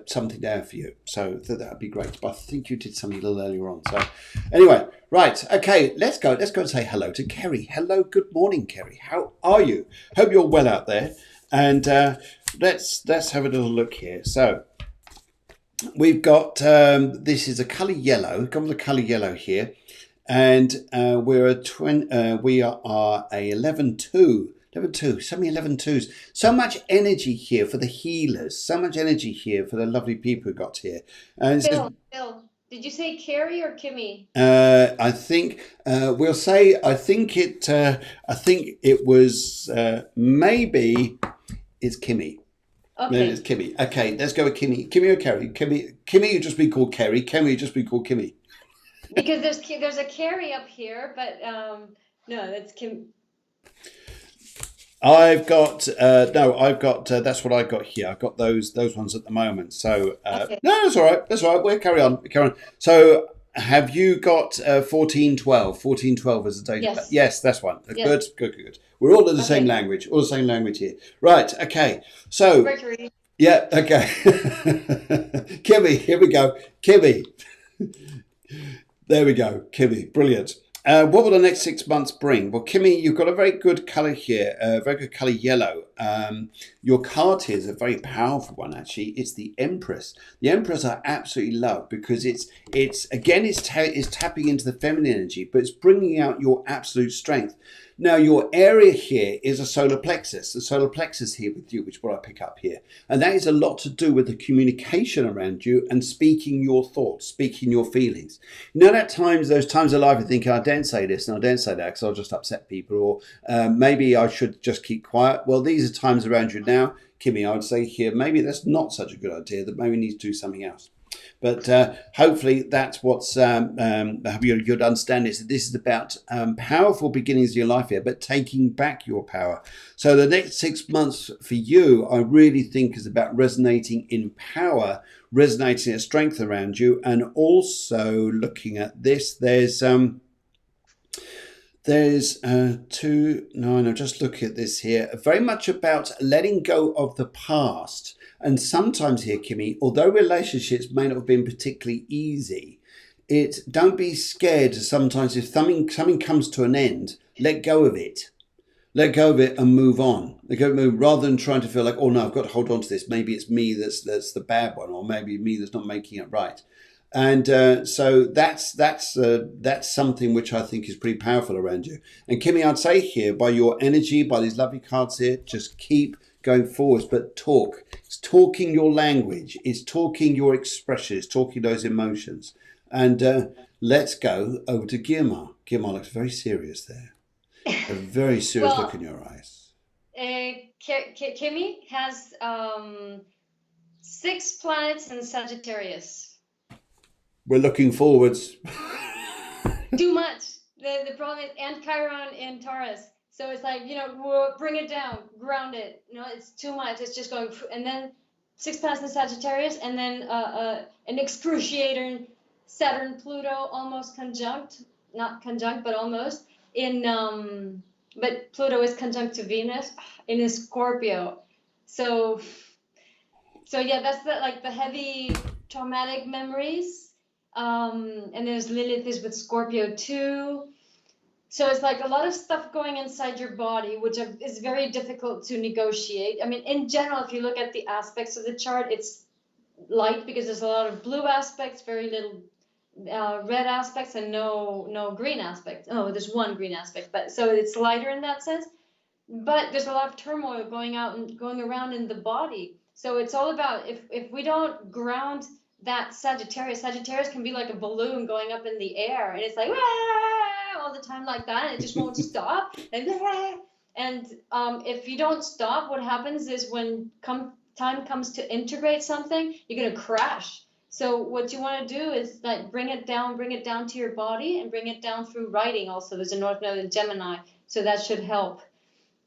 something there for you. So that would be great. But I think you did something a little earlier on. So anyway, right. Okay, let's go. Let's go and say hello to Kerry. Hello, good morning, Kerry. How are you? Hope you're well out there. And let's have a little look here. So we've got, this is a colour yellow. We've got the colour yellow here. And we are a 11-2. Level 2, so many 11-2s. So much energy here for the healers. So much energy here for the lovely people who got here. And Phil, did you say Carrie or Kimmy? I think we'll say. I think it was maybe it's Kimmy. Okay. Maybe it's Kimmy. Okay, let's go with Kimmy. Kimmy or Kerry? Kimmy, you just be called Kerry. Kerry, you just be called Kimmy. Because there's a Carrie up here, but no, that's Kim. I've got that's what I got here. I've got those ones at the moment. So Okay. no, that's all right. That's all right. We'll carry on. So have you got 1412? 1412 as a date? Yes. Yes, that's one. Yes. Good. We're all in the same language. All the same language here. Right. Okay. So Mercury. yeah. Okay. Kimmy. Here we go. Kimmy. There we go. Kimmy. Brilliant. What will the next 6 months bring? Well, Kimmy, you've got a very good colour here, very good colour yellow. Your card here is a very powerful one, actually. It's the Empress. The Empress I absolutely love because it's tapping into the feminine energy, but it's bringing out your absolute strength. Now, your area here is a solar plexus. The solar plexus here with you, which is what I pick up here. And that is a lot to do with the communication around you and speaking your thoughts, speaking your feelings. You know, those times of life I think, I don't say this and I don't say that because I'll just upset people, or maybe I should just keep quiet. Well, these are times around you now. Kimmy, I would say here, maybe that's not such a good idea, that maybe we need to do something else. But hopefully that's what's you'd understand is that this is about powerful beginnings of your life here, but taking back your power. So the next 6 months for you, I really think is about resonating in power, resonating in strength around you, and also looking at this. There's two. No, no. Just look at this here. Very much about letting go of the past. And sometimes here, Kimmy, although relationships may not have been particularly easy, don't be scared. Sometimes if something comes to an end, let go of it. Let go of it and move on. Rather than trying to feel like, oh no, I've got to hold on to this. Maybe it's me that's the bad one, or maybe me that's not making it right. And so that's something which I think is pretty powerful around you. And Kimmy, I'd say here, by your energy, by these lovely cards here, just keep going forwards, but talk. It's talking your language. It's talking your expressions, talking those emotions. And let's go over to Guiomar. Guiomar looks very serious there. A very serious look in your eyes. Kimmy has 6 planets in Sagittarius. We're looking forwards. Too much. The problem is, and Chiron in Taurus. So it's like, bring it down, ground it. It's too much. It's just going, and then 6 planets in Sagittarius, and then an excruciating Saturn Pluto almost conjunct, not conjunct, but almost in but Pluto is conjunct to Venus in Scorpio. So yeah, that's the heavy traumatic memories. And there's Lilith is with Scorpio too. So it's like a lot of stuff going inside your body, which is very difficult to negotiate. I mean, in general, if you look at the aspects of the chart, it's light because there's a lot of blue aspects, very little red aspects, and no green aspects. Oh, there's one green aspect, but so it's lighter in that sense. But there's a lot of turmoil going out and going around in the body. So it's all about if we don't ground that Sagittarius can be like a balloon going up in the air, and it's like all the time like that, and it just won't stop. And if you don't stop, what happens is when time comes to integrate something, you're gonna crash. So what you want to do is like bring it down to your body, and bring it down through writing. Also, there's a North Node in Gemini, so that should help.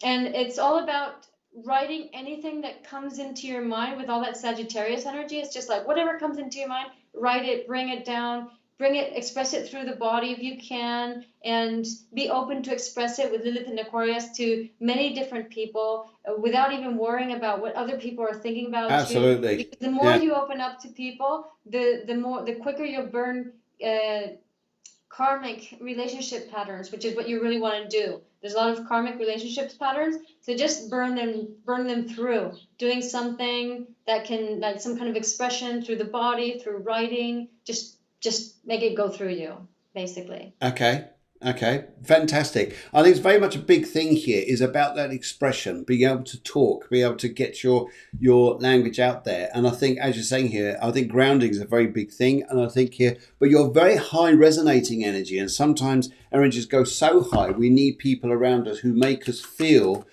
And it's all about writing anything that comes into your mind with all that Sagittarius energy. It's just like whatever comes into your mind, write it, bring it down, express it through the body if you can, and be open to express it with Lilith and Aquarius to many different people without even worrying about what other people are thinking about you. Absolutely. Because the more you open up to people, the quicker you'll burn karmic relationship patterns, which is what you really want to do. There's a lot of karmic relationships patterns, so just burn them through, doing something that can, like some kind of expression through the body, through writing, just make it go through you, basically. Okay, fantastic. I think it's very much a big thing here is about that expression, being able to talk, being able to get your language out there. And I think, as you're saying here, I think grounding is a very big thing. And I think here, but you're very high resonating energy. And sometimes energies go so high, we need people around us who make us feel,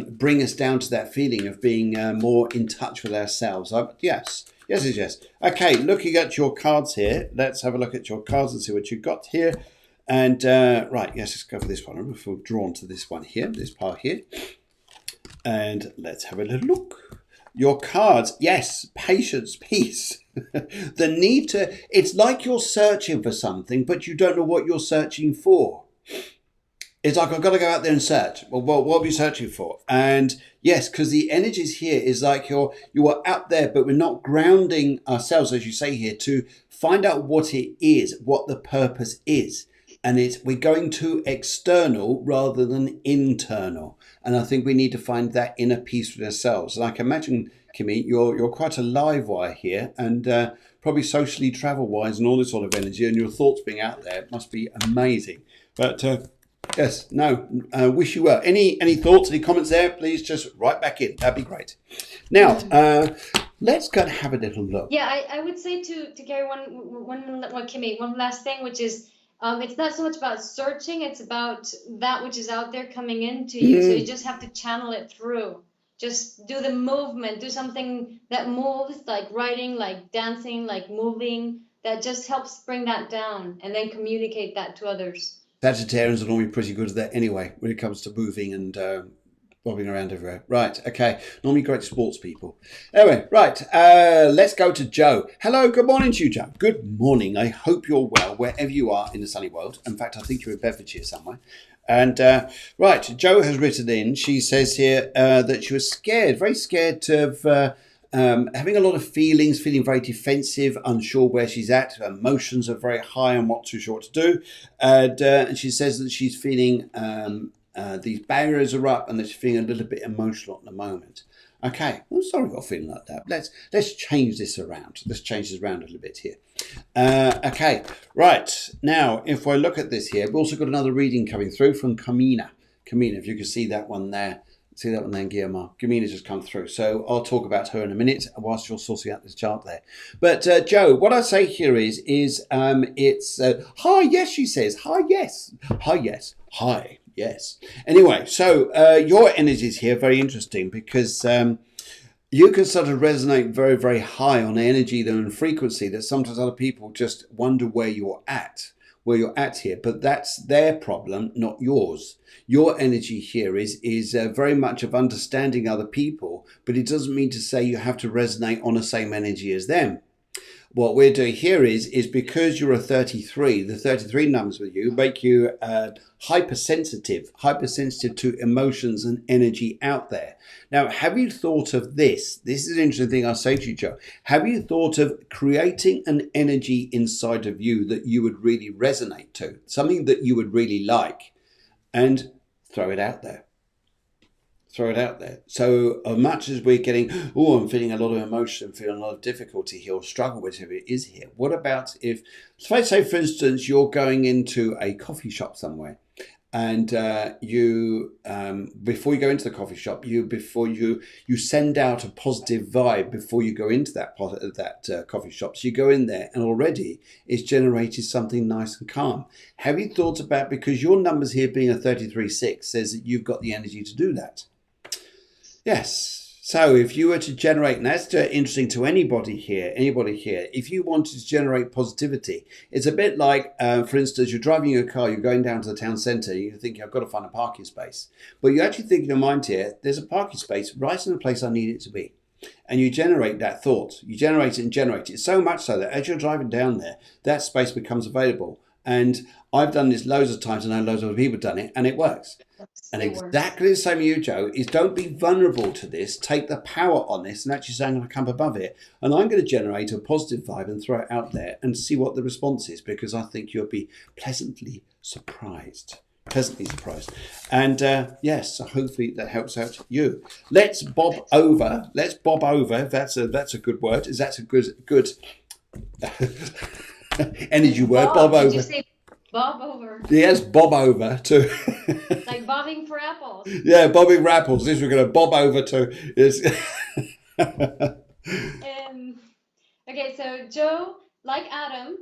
bring us down to that feeling of being more in touch with ourselves. Yes. Okay, looking at your cards here, let's have a look at your cards and see what you've got here. And right, yes, let's go for this one. I'm drawn to this one here, this part here. And let's have a little look. Your cards, yes, patience, peace. The need to, it's like you're searching for something, but you don't know what you're searching for. It's like, I've got to go out there and search. Well, what are we searching for? And yes, because the energies here is like you are out there, but we're not grounding ourselves, as you say here, to find out what it is, what the purpose is. And we're going to external rather than internal. And I think we need to find that inner peace with ourselves. And I can imagine, Kimmy, you're quite a live wire here, and probably socially travel-wise and all this sort of energy, and your thoughts being out there must be amazing. But yes, no, wish you well. Any thoughts, any comments there? Please just write back in. That'd be great. Now, let's go and have a little look. Yeah, I would say to Gary Kimmy, one last thing, which is, it's not so much about searching, it's about that which is out there coming into you. So you just have to channel it through. Just do the movement, do something that moves, like writing, like dancing, like moving, that just helps bring that down, and then communicate that to others. Sagittarians are normally pretty good at that anyway, when it comes to moving and bobbing around everywhere. Right, okay. Normally great sports people. Anyway, right, let's go to Joe. Hello, good morning to you, Joe. Good morning. I hope you're well wherever you are in the sunny world. In fact, I think you're in Bedfordshire somewhere. And right, Joe has written in. She says here that she was scared, very scared of having a lot of feelings, feeling very defensive, unsure where she's at. Her emotions are very high and not too sure what to do. And she says that she's feeling these barriers are up and that she's feeling a little bit emotional at the moment. Okay, I'm sorry you're feeling like that. Let's change this around. Let's change this around a little bit here. Okay, right. Now, if I look at this here, we've also got another reading coming through from Camina. Camina, if you can see that one there. See that one there, Guiomar. Camina's just come through. So I'll talk about her in a minute whilst you're sorting out this chart there. But Joe, what I say here is it's, hi, yes, she says. Hi, yes. Hi, yes. Hi, yes. Anyway, so your energies here are very interesting because you can sort of resonate very, very high on energy and frequency that sometimes other people just wonder where you're at here, but that's their problem, not yours. Your energy here is very much of understanding other people but it doesn't mean to say you have to resonate on the same energy as them. What we're doing here is because you're a 33, the 33 numbers with you make you hypersensitive to emotions and energy out there. Now, have you thought of this? This is an interesting thing I'll say to you, Joe. Have you thought of creating an energy inside of you that you would really resonate to, something that you would really like, and throw it out there? Throw it out there. So as much as we're getting, oh, I'm feeling a lot of emotion, feeling a lot of difficulty here or struggle, whatever it is here. What about if say for instance, you're going into a coffee shop somewhere and you before you go into the coffee shop, you send out a positive vibe before you go into that coffee shop. So you go in there and already it's generated something nice and calm. Have you thought about, because your numbers here being a 33-6 says that you've got the energy to do that? Yes. So if you were to generate, and that's interesting to anybody here, if you wanted to generate positivity, it's a bit like, for instance, you're driving your car, you're going down to the town centre, you think, I've got to find a parking space. But you actually think in your mind here, there's a parking space right in the place I need it to be. And you generate that thought. You generate it so much so that as you're driving down there, that space becomes available. And I've done this loads of times, and I know loads of other people have done it, and it works. And exactly the same with you, Joe, is don't be vulnerable to this. Take the power on this and actually say, I'm going to come above it. And I'm going to generate a positive vibe and throw it out there and see what the response is, because I think you'll be pleasantly surprised. And yes, so hopefully that helps out you. Let's bob over. That's a good word. Is that a good energy word? Bob over. Did you say bob over? Yes, bob over to like bobbing for apples. Yeah, bobbing for apples. This we're going to bob over to is. Okay, so Joe, like Adam,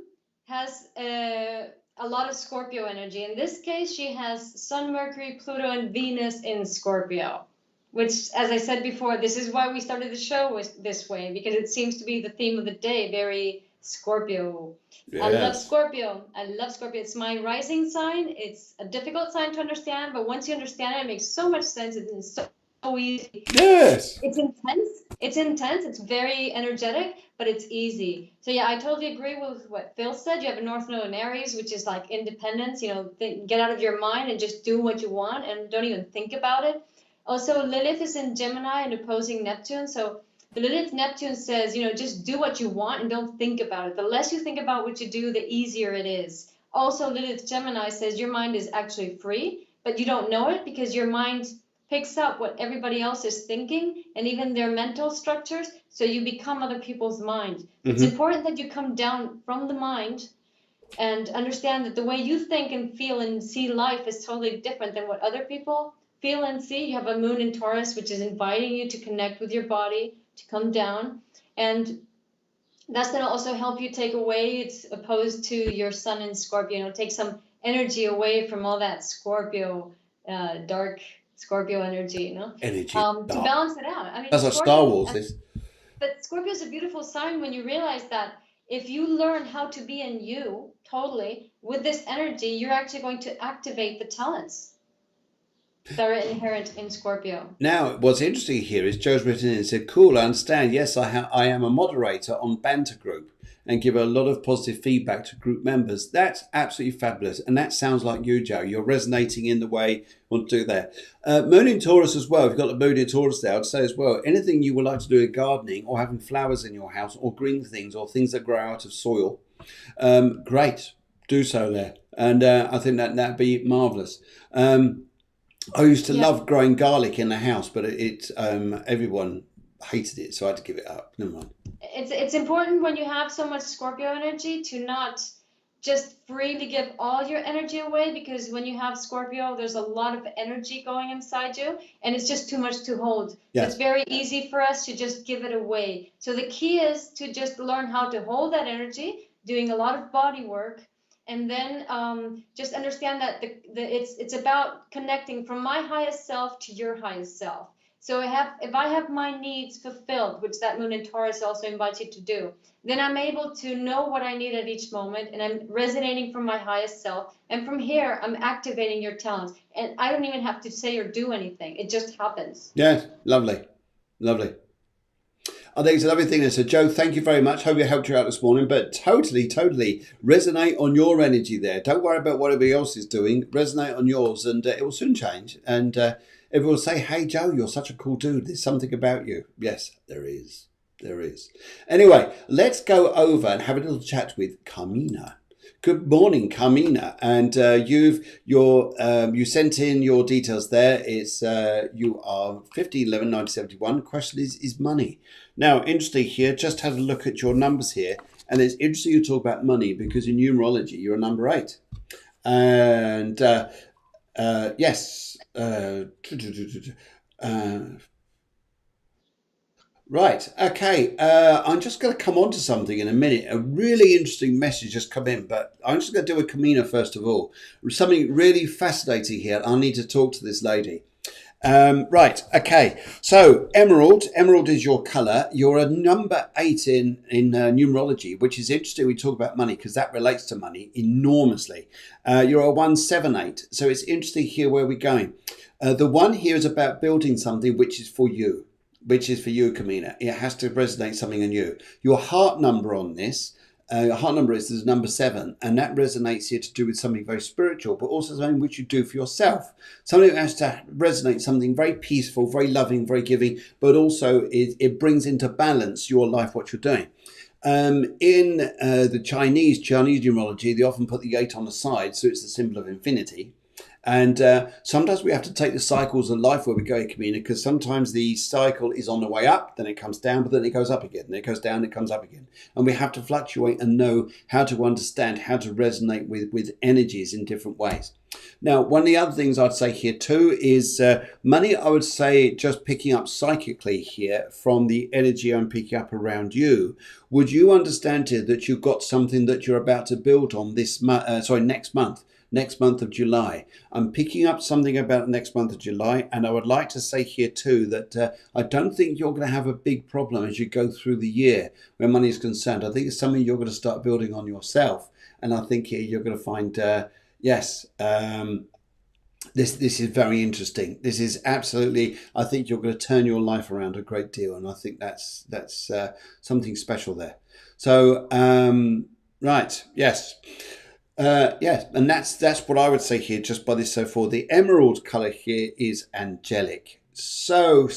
has a lot of Scorpio energy. In this case, she has Sun, Mercury, Pluto, and Venus in Scorpio, which, as I said before, this is why we started the show this way, because it seems to be the theme of the day, very Scorpio. Yes. I love Scorpio. It's my rising sign. It's a difficult sign to understand, but once you understand it, it makes so much sense. It's so easy. Yes. It's intense. It's very energetic, but it's easy. So yeah, I totally agree with what Phil said. You have a North Node in Aries, which is like independence. Get out of your mind and just do what you want and don't even think about it. Also, Lilith is in Gemini and opposing Neptune. So the Lilith Neptune says, just do what you want and don't think about it. The less you think about what you do, the easier it is. Also, Lilith Gemini says your mind is actually free, but you don't know it because your mind picks up what everybody else is thinking and even their mental structures. So you become other people's mind. Mm-hmm. It's important that you come down from the mind and understand that the way you think and feel and see life is totally different than what other people feel and see. You have a moon in Taurus, which is inviting you to connect with your body, to come down. And that's going to also help you take away, it's opposed to your sun in Scorpio, take some energy away from all that Scorpio, dark Scorpio energy, to balance it out. I mean, that's what Star Wars is. But Scorpio is a beautiful sign when you realize that if you learn how to be in you totally with this energy, you're actually going to activate the talents that are inherent in Scorpio. Now, what's interesting here is Joe's written in and said, cool, I understand. Yes, I am a moderator on Banter Group and give a lot of positive feedback to group members. That's absolutely fabulous. And that sounds like you, Joe. You're resonating in the way you want to do that. Moon in Taurus as well. If you've got the Moon in Taurus there, I'd say as well, anything you would like to do in gardening or having flowers in your house or green things or things that grow out of soil, great. Do so there. And I think that'd be marvellous. I used to love growing garlic in the house, but everyone hated it, so I had to give it up. Never mind. It's important when you have so much Scorpio energy to not just freely give all your energy away, because when you have Scorpio, there's a lot of energy going inside you, and it's just too much to hold. Yeah. So it's very easy for us to just give it away. So the key is to just learn how to hold that energy, doing a lot of body work. And then just understand that it's about connecting from my highest self to your highest self. So if I have my needs fulfilled, which that Moon in Taurus also invites you to do, then I'm able to know what I need at each moment, and I'm resonating from my highest self. And from here, I'm activating your talents. And I don't even have to say or do anything. It just happens. Yeah, lovely. Lovely. I think it's a lovely thing there. So, Joe, thank you very much. Hope it helped you out this morning. But totally, totally resonate on your energy there. Don't worry about what everybody else is doing. Resonate on yours, and it will soon change. And everyone will say, "Hey, Joe, you're such a cool dude. There's something about you." Yes, there is. There is. Anyway, let's go over and have a little chat with Carmina. Good morning, Carmina. And you sent in your details there. It's you are 5011 1971. Question is money. Now, interesting here. Just had a look at your numbers here, and it's interesting you talk about money because in numerology you're a number 8, and yes. Right. Okay. I'm just going to come on to something in a minute. A really interesting message just come in, but I'm just going to do a Camino first of all. Something really fascinating here. I need to talk to this lady. Right. Okay. So emerald. Emerald is your color. You're a number 8 in numerology, which is interesting. We talk about money because that relates to money enormously. You're a 178. So it's interesting here where we're going. The one here is about building something which is for you. Which is for you, Camina. It has to resonate something in you. Your heart number on this, your heart number is number 7, and that resonates here to do with something very spiritual, but also something which you do for yourself. Something that has to resonate something very peaceful, very loving, very giving, but also it brings into balance your life, what you're doing. In the Chinese numerology, they often put the 8 on the side, so it's the symbol of infinity. And sometimes we have to take the cycles of life where we go, Camina, because sometimes the cycle is on the way up, then it comes down, but then it goes up again, then it goes down, it comes up again. And we have to fluctuate and know how to understand, how to resonate with energies in different ways. Now, one of the other things I'd say here too is money, I would say, just picking up psychically here from the energy I'm picking up around you. Would you understand here that you've got something that you're about to build on next month of July? I'm picking up something about next month of July, and I would like to say here too that I don't think you're going to have a big problem as you go through the year where money is concerned. I think it's something you're going to start building on yourself, and I think here you're going to find yes. This is very interesting. This is absolutely. I think you're going to turn your life around a great deal, and I think that's something special there. So right, yes. Yes, and that's what I would say here, just by this so far. The emerald color here is angelic. So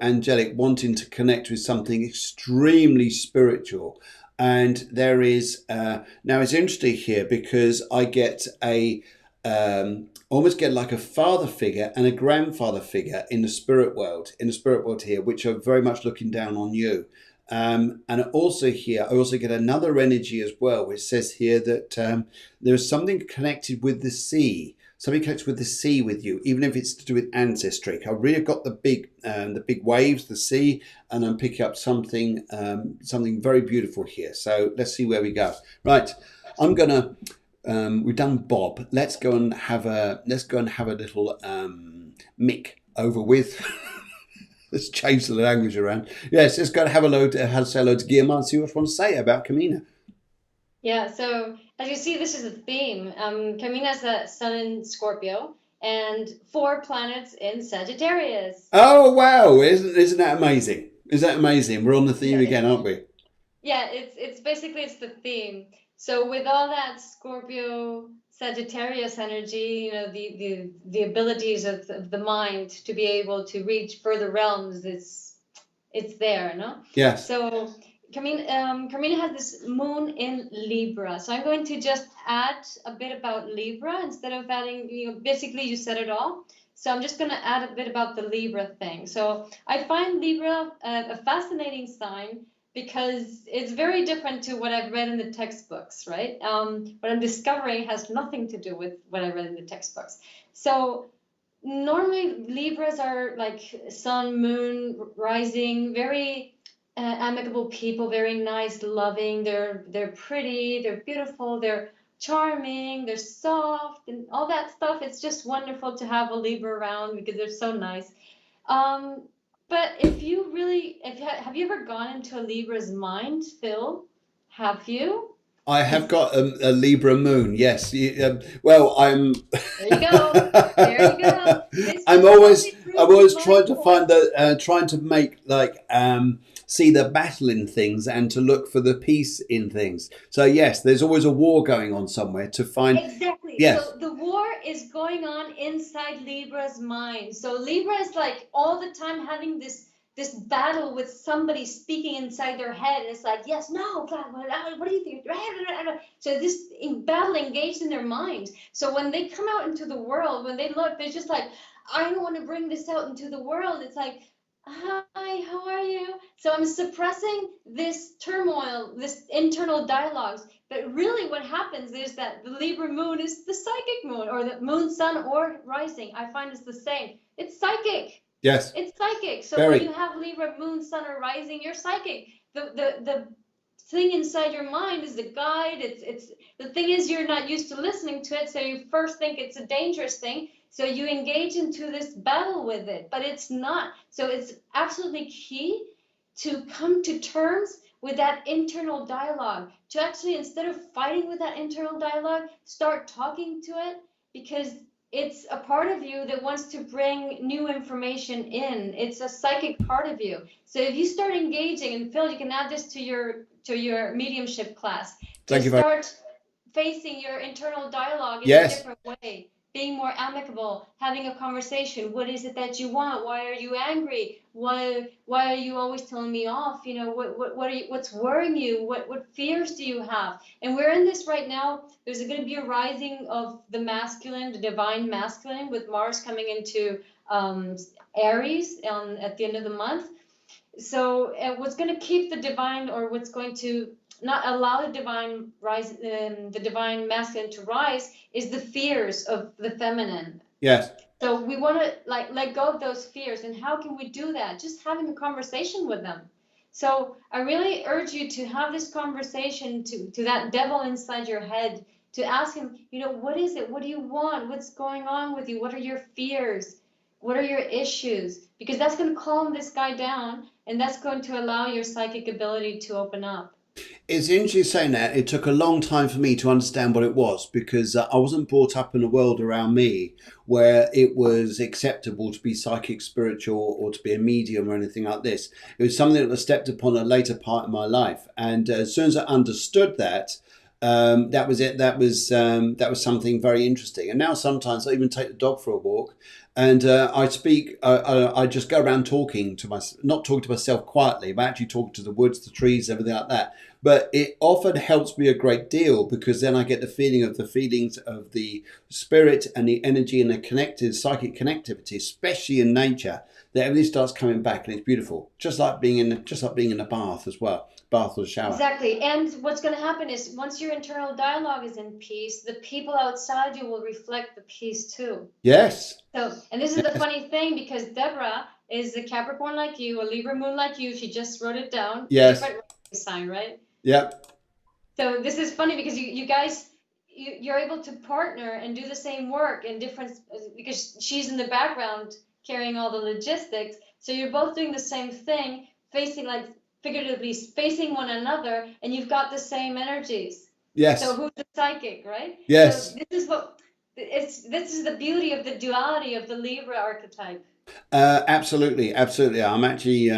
angelic, wanting to connect with something extremely spiritual. And there is now it's interesting here because I get almost get like a father figure and a grandfather figure in the spirit world, here, which are very much looking down on you. And also here, I also get another energy as well, which says here that there's something connected with the sea, with you, even if it's to do with ancestry. I really got the big waves, the sea, and I'm picking up something very beautiful here. So let's see where we go. Right, I'm gonna. We've done Bob. Let's go and have a little Mick over with. Let's change the language around. Yes, let's go and have a say hello to Guiomar and see what you want to say about Camina. Yeah, so as you see, this is a theme. Camina is the sun in Scorpio and 4 planets in Sagittarius. Oh wow! Isn't that amazing? Is that amazing? We're on the theme again, aren't we? Yeah, it's basically the theme. So with all that Scorpio Sagittarius energy, you know, the abilities of the mind to be able to reach further realms, it's there, no? Yes. So Carmina has this moon in Libra. So I'm going to just add a bit about Libra instead of adding, basically you said it all. So I'm just going to add a bit about the Libra thing. So I find Libra a fascinating sign because it's very different to what I've read in the textbooks, right? What I'm discovering has nothing to do with what I read in the textbooks. So normally Libras are like sun, moon, rising, very amicable people, very nice, loving. They're pretty, they're beautiful, they're charming, they're soft, and all that stuff. It's just wonderful to have a Libra around because they're so nice. But if you really, have you ever gone into a Libra's mind, Phil? Have you? I have got a Libra moon. Yes. Well, I'm. There you go. There you go. It's I'm just always. totally I'm proves always my trying to find point. the. Trying to make like see the battle in things and to look for the peace in things. So yes, there's always a war going on somewhere to find. Exactly. Yes. So the war is going on inside Libra's mind. So Libra is like all the time having this battle with somebody speaking inside their head. It's like, yes, no, God, what do you think? So this battle engaged in their mind. So when they come out into the world, when they look, they're just like, I want to bring this out into the world. It's like, hi, how are you? So I'm suppressing this turmoil, this internal dialogues. But really, what happens is that the Libra moon is the psychic moon, or the moon, sun, or rising. I find it's the same. It's psychic. Yes. It's psychic. So when Very. you have Libra moon, sun, or rising, you're psychic. The thing inside your mind is the guide. It's the thing is you're not used to listening to it, so you first think it's a dangerous thing. So you engage into this battle with it, but it's not. So it's absolutely key to come to terms with that internal dialogue, to actually, instead of fighting with that internal dialogue, start talking to it, because it's a part of you that wants to bring new information in. It's a psychic part of you. So if you start engaging, and Phil, you can add this to your mediumship class, to Thank you very. start facing your internal dialogue in a Yes. different way, being more amicable, having a conversation. What is it that you want? Why are you angry? Why are you always telling me off? You know, what are you, what's worrying you? What fears do you have? And we're in this right now. There's going to be a rising of the masculine, the divine masculine, with Mars coming into Aries at the end of the month. So what's going to keep the divine, or what's going to not allow the divine rise, the divine masculine to rise, is the fears of the feminine. Yes. So we want to like let go of those fears. And how can we do that? Just having a conversation with them. So I really urge you to have this conversation to that devil inside your head, to ask him, you know, what is it? What do you want? What's going on with you? What are your fears? What are your issues? Because that's going to calm this guy down, and that's going to allow your psychic ability to open up. It's interesting saying that. It took a long time for me to understand what it was because I wasn't brought up in a world around me where it was acceptable to be psychic, spiritual, or to be a medium or anything like this. It was something that was stepped upon a later part of my life, and as soon as I understood that. That was it. That was something very interesting. And now sometimes I even take the dog for a walk, and I speak. I just go around talking to myself, not talking to myself quietly, but actually talking to the woods, the trees, everything like that. But it often helps me a great deal because then I get the feelings of the spirit and the energy and the connected psychic connectivity, especially in nature. That everything starts coming back and it's beautiful, just like being in a bath as well, bath or shower. Exactly. And what's going to happen is once your internal dialogue is in peace, the people outside you will reflect the peace too. Yes. So, and this is the funny thing, because Deborah is a Capricorn like you, a Libra moon like you. She just wrote it down. Yes. Different sign, right? Yep. So this is funny because you guys, you're able to partner and do the same work in different, because she's in the background carrying all the logistics. So you're both doing the same thing, facing, like, figuratively facing one another, and you've got the same energies. Yes. So who's the psychic, right? Yes. So this is the beauty of the duality of the Libra archetype. Absolutely, absolutely. I'm actually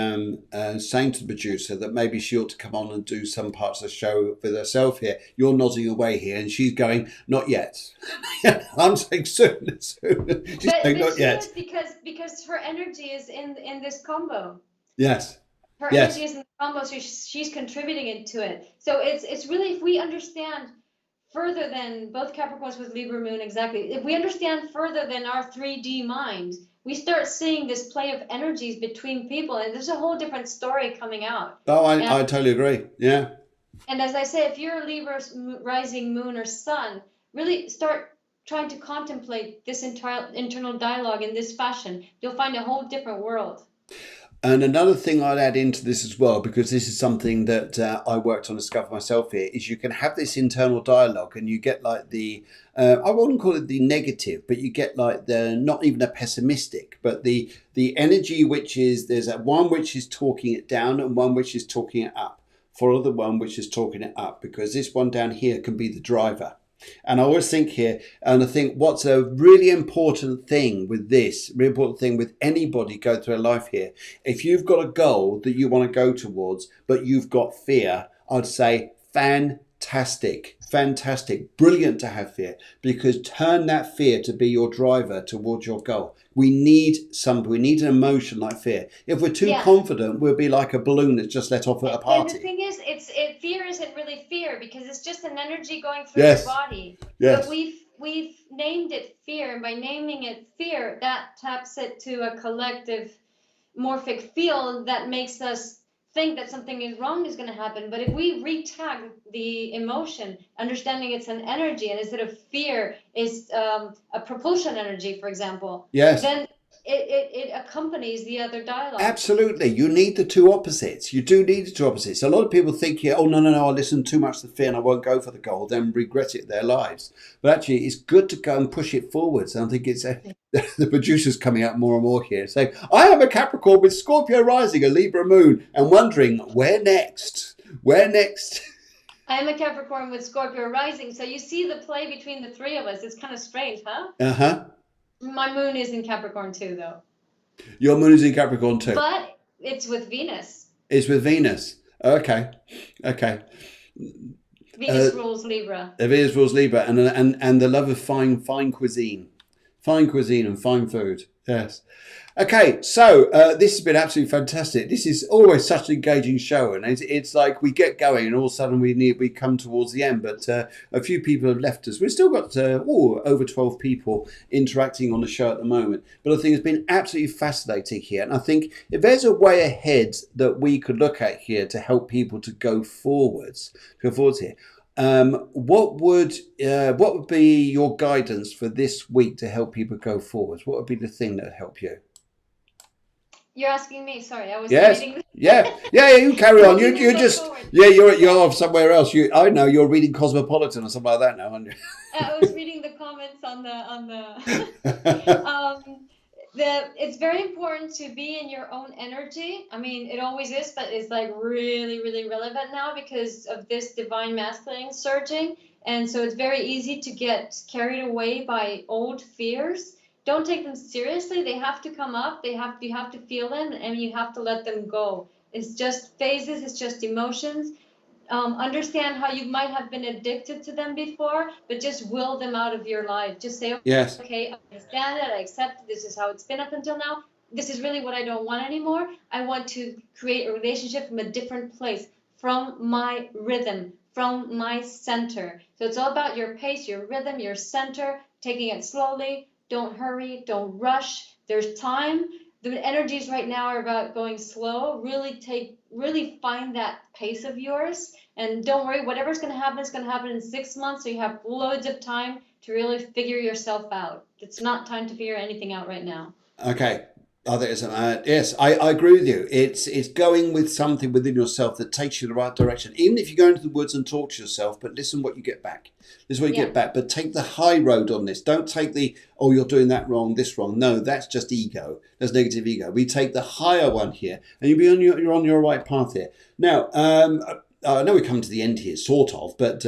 saying to the producer that maybe she ought to come on and do some parts of the show with herself here. You're nodding away here, and she's going, "Not yet." I'm saying soon, soon. She's saying, "Not yet." Because her energy is in this combo. Yes. Her Yes. energy is in the combo, so she's contributing into it. So it's really, if we understand further than both Capricorns with Libra moon, exactly. If we understand further than our 3D mind, we start seeing this play of energies between people, and there's a whole different story coming out. Oh, I totally agree. Yeah. And as I say, if you're a Libra rising moon or sun, really start trying to contemplate this entire internal dialogue in this fashion. You'll find a whole different world. And another thing I'd add into this as well, because this is something that I worked on to discover myself here, is you can have this internal dialogue and you get like I wouldn't call it the negative, but you get like the, not even a pessimistic, but the energy which is, there's one which is talking it down and one which is talking it up. follow the one which is talking it up, because this one down here can be the driver. And I always think here, and I think what's a really important thing with this, really important thing with anybody going through a life here, if you've got a goal that you want to go towards, but you've got fear, I'd say fantastic, brilliant to have fear, because turn that fear to be your driver towards your goal. We need an emotion like fear. If we're too confident, we'll be like a balloon that's just let off at a party. And the thing is, fear isn't really fear, because it's just an energy going through your body. But we've named it fear, and by naming it fear, that taps it to a collective morphic field that makes us think that something is wrong is going to happen. But if we retag the emotion, understanding it's an energy, and instead of fear is a propulsion energy, for example, then it accompanies the other dialogue. Absolutely. You need the two opposites. You do need the two opposites. A lot of people think here, oh, no, I listen too much to fear and I won't go for the goal, then regret it in their lives. But actually, it's good to go and push it forwards. And I think it's the producers coming out more and more here saying, I am a Capricorn with Scorpio rising, a Libra moon, and wondering, where next? Where next? I am a Capricorn with Scorpio rising. So you see the play between the three of us. It's kind of strange, huh? Uh-huh. My moon is in Capricorn too, though. Your moon is in Capricorn too? But it's with Venus. It's with Venus. Okay. Venus rules Libra. Venus rules Libra, and the love of fine cuisine. Fine cuisine and fine food. Yes. Okay, so this has been absolutely fantastic. This is always such an engaging show, and it's like we get going and all of a sudden we come towards the end, but a few people have left us. We've still got over 12 people interacting on the show at the moment, but I think it's been absolutely fascinating here, and I think if there's a way ahead that we could look at here to help people to go forwards here, what would be your guidance for this week to help people go forwards? What would be the thing that would help you? You're asking me. Sorry, I was reading. Yeah. You carry on. You're just you're off somewhere else. I know you're reading Cosmopolitan or something like that now, aren't you? I was reading the comments on the. It's very important to be in your own energy. I mean, it always is, but it's like really, really relevant now because of this divine masculine surging, and so it's very easy to get carried away by old fears. Don't take them seriously. They have to come up. You have to feel them, and you have to let them go. It's just phases. It's just emotions. Understand how you might have been addicted to them before, but just will them out of your life. Just say, okay, I understand it. I accept it. This is how it's been up until now. This is really what I don't want anymore. I want to create a relationship from a different place, from my rhythm, from my center. So it's all about your pace, your rhythm, your center, taking it slowly. Don't hurry, don't rush. There's time. The energies right now are about going slow. Really find that pace of yours. And don't worry, whatever's going to happen is going to happen in 6 months. So you have loads of time to really figure yourself out. It's not time to figure anything out right now. Okay. I think it's yes, I agree with you. It's going with something within yourself that takes you in the right direction. Even if you go into the woods and talk to yourself, but listen what you get back. This is what you get back. But take the high road on this. Don't take the, oh, you're doing that wrong, this wrong. No, that's just ego. That's negative ego. We take the higher one here, and you're on your right path here. Now, I know we're coming to the end here, sort of, but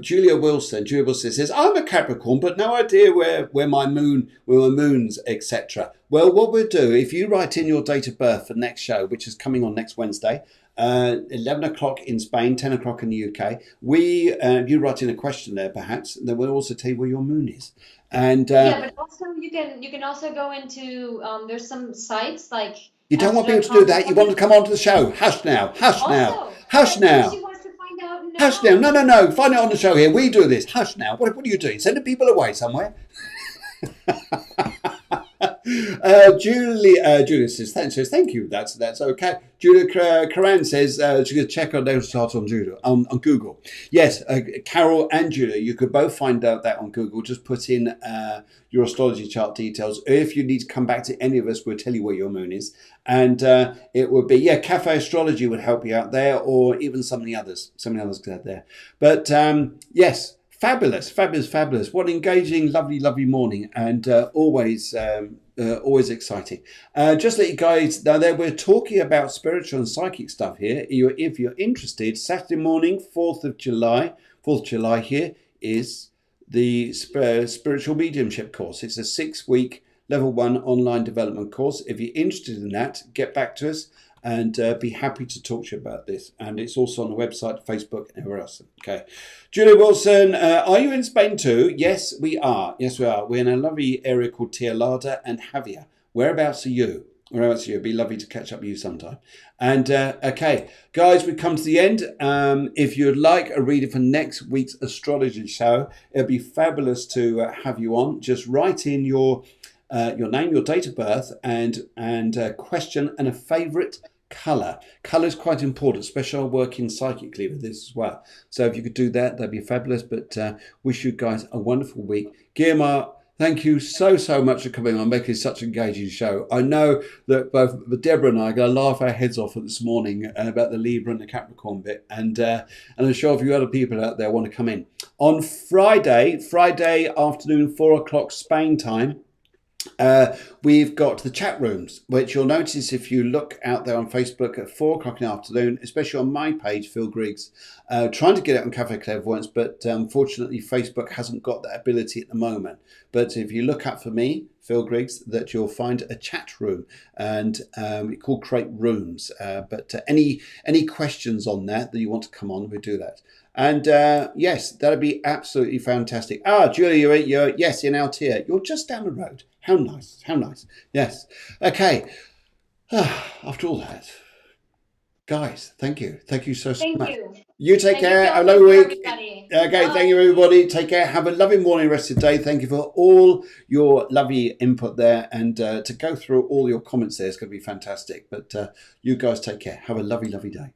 Julia Wilson says, I'm a Capricorn, but no idea where my moon's, etc. Well, what we'll do, if you write in your date of birth for next show, which is coming on next Wednesday, 11 o'clock in Spain, 10 o'clock in the UK, you write in a question there, perhaps, and then we'll also tell you where your moon is. And but also you can also go into there's some sites like. You don't want people to do that. You want to come on to the show. Hush now. Hush now. Hush now. She wants to find out now. Hush now. No. Find it on the show here. We do this. Hush now. What are you doing? Sending people away somewhere? Julia says, thank you. That's okay. Julia Karan says she's going to check her natal chart on Google. Yes, Carol and Julia, you could both find out that on Google. Just put in your astrology chart details. If you need to come back to any of us, we'll tell you where your moon is. And it would be, Cafe Astrology would help you out there, or even some of the others out there. But yes, Fabulous, fabulous, fabulous. What an engaging, lovely, lovely morning, and always exciting. Just let you guys know that we're talking about spiritual and psychic stuff here. If you're interested, Saturday morning, 4th of July, 4th of July here is the spiritual mediumship course. It's a 6-week level 1 online development course. If you're interested in that, get back to us, and be happy to talk to you about this. And it's also on the website, Facebook, and everywhere else. Okay. Julia Wilson, are you in Spain too? Yes, we are. Yes, we are. We're in a lovely area called Tierlada and Javier. Whereabouts are you? Whereabouts are you? It'd be lovely to catch up with you sometime. And okay, guys, we've come to the end. If you'd like a reader for next week's astrology show, it'd be fabulous to have you on. Just write in your name, your date of birth, and question, and a favourite colour. Colour is quite important, especially working psychically with this as well. So if you could do that, that'd be fabulous. But wish you guys a wonderful week. Guiomar, thank you so much for coming on, making such an engaging show. I know that both Deborah and I are going to laugh our heads off this morning about the Libra and the Capricorn bit, and I'm sure a few other people out there want to come in. On Friday afternoon, 4 o'clock Spain time, we've got the chat rooms, which you'll notice if you look out there on Facebook at 4 o'clock in the afternoon, especially on my page, Phil Griggs, trying to get it on Cafe Clairvoyance, but unfortunately Facebook hasn't got that ability at the moment. But if you look up for me, Phil Griggs, that you'll find a chat room, and we call Create Rooms. But any questions on that you want to come on, we do that. And yes, that'd be absolutely fantastic. Julia, you're yes, in Altea. You're just down the road. How nice, how nice. Yes. Okay. After all that, guys, thank you. Thank you so much. Thank you. You take care. Have a lovely week. Okay, bye. Thank you, everybody. Take care. Have a lovely morning, rest of the day. Thank you for all your lovely input there, and to go through all your comments there is going to be fantastic. But you guys take care. Have a lovely, lovely day.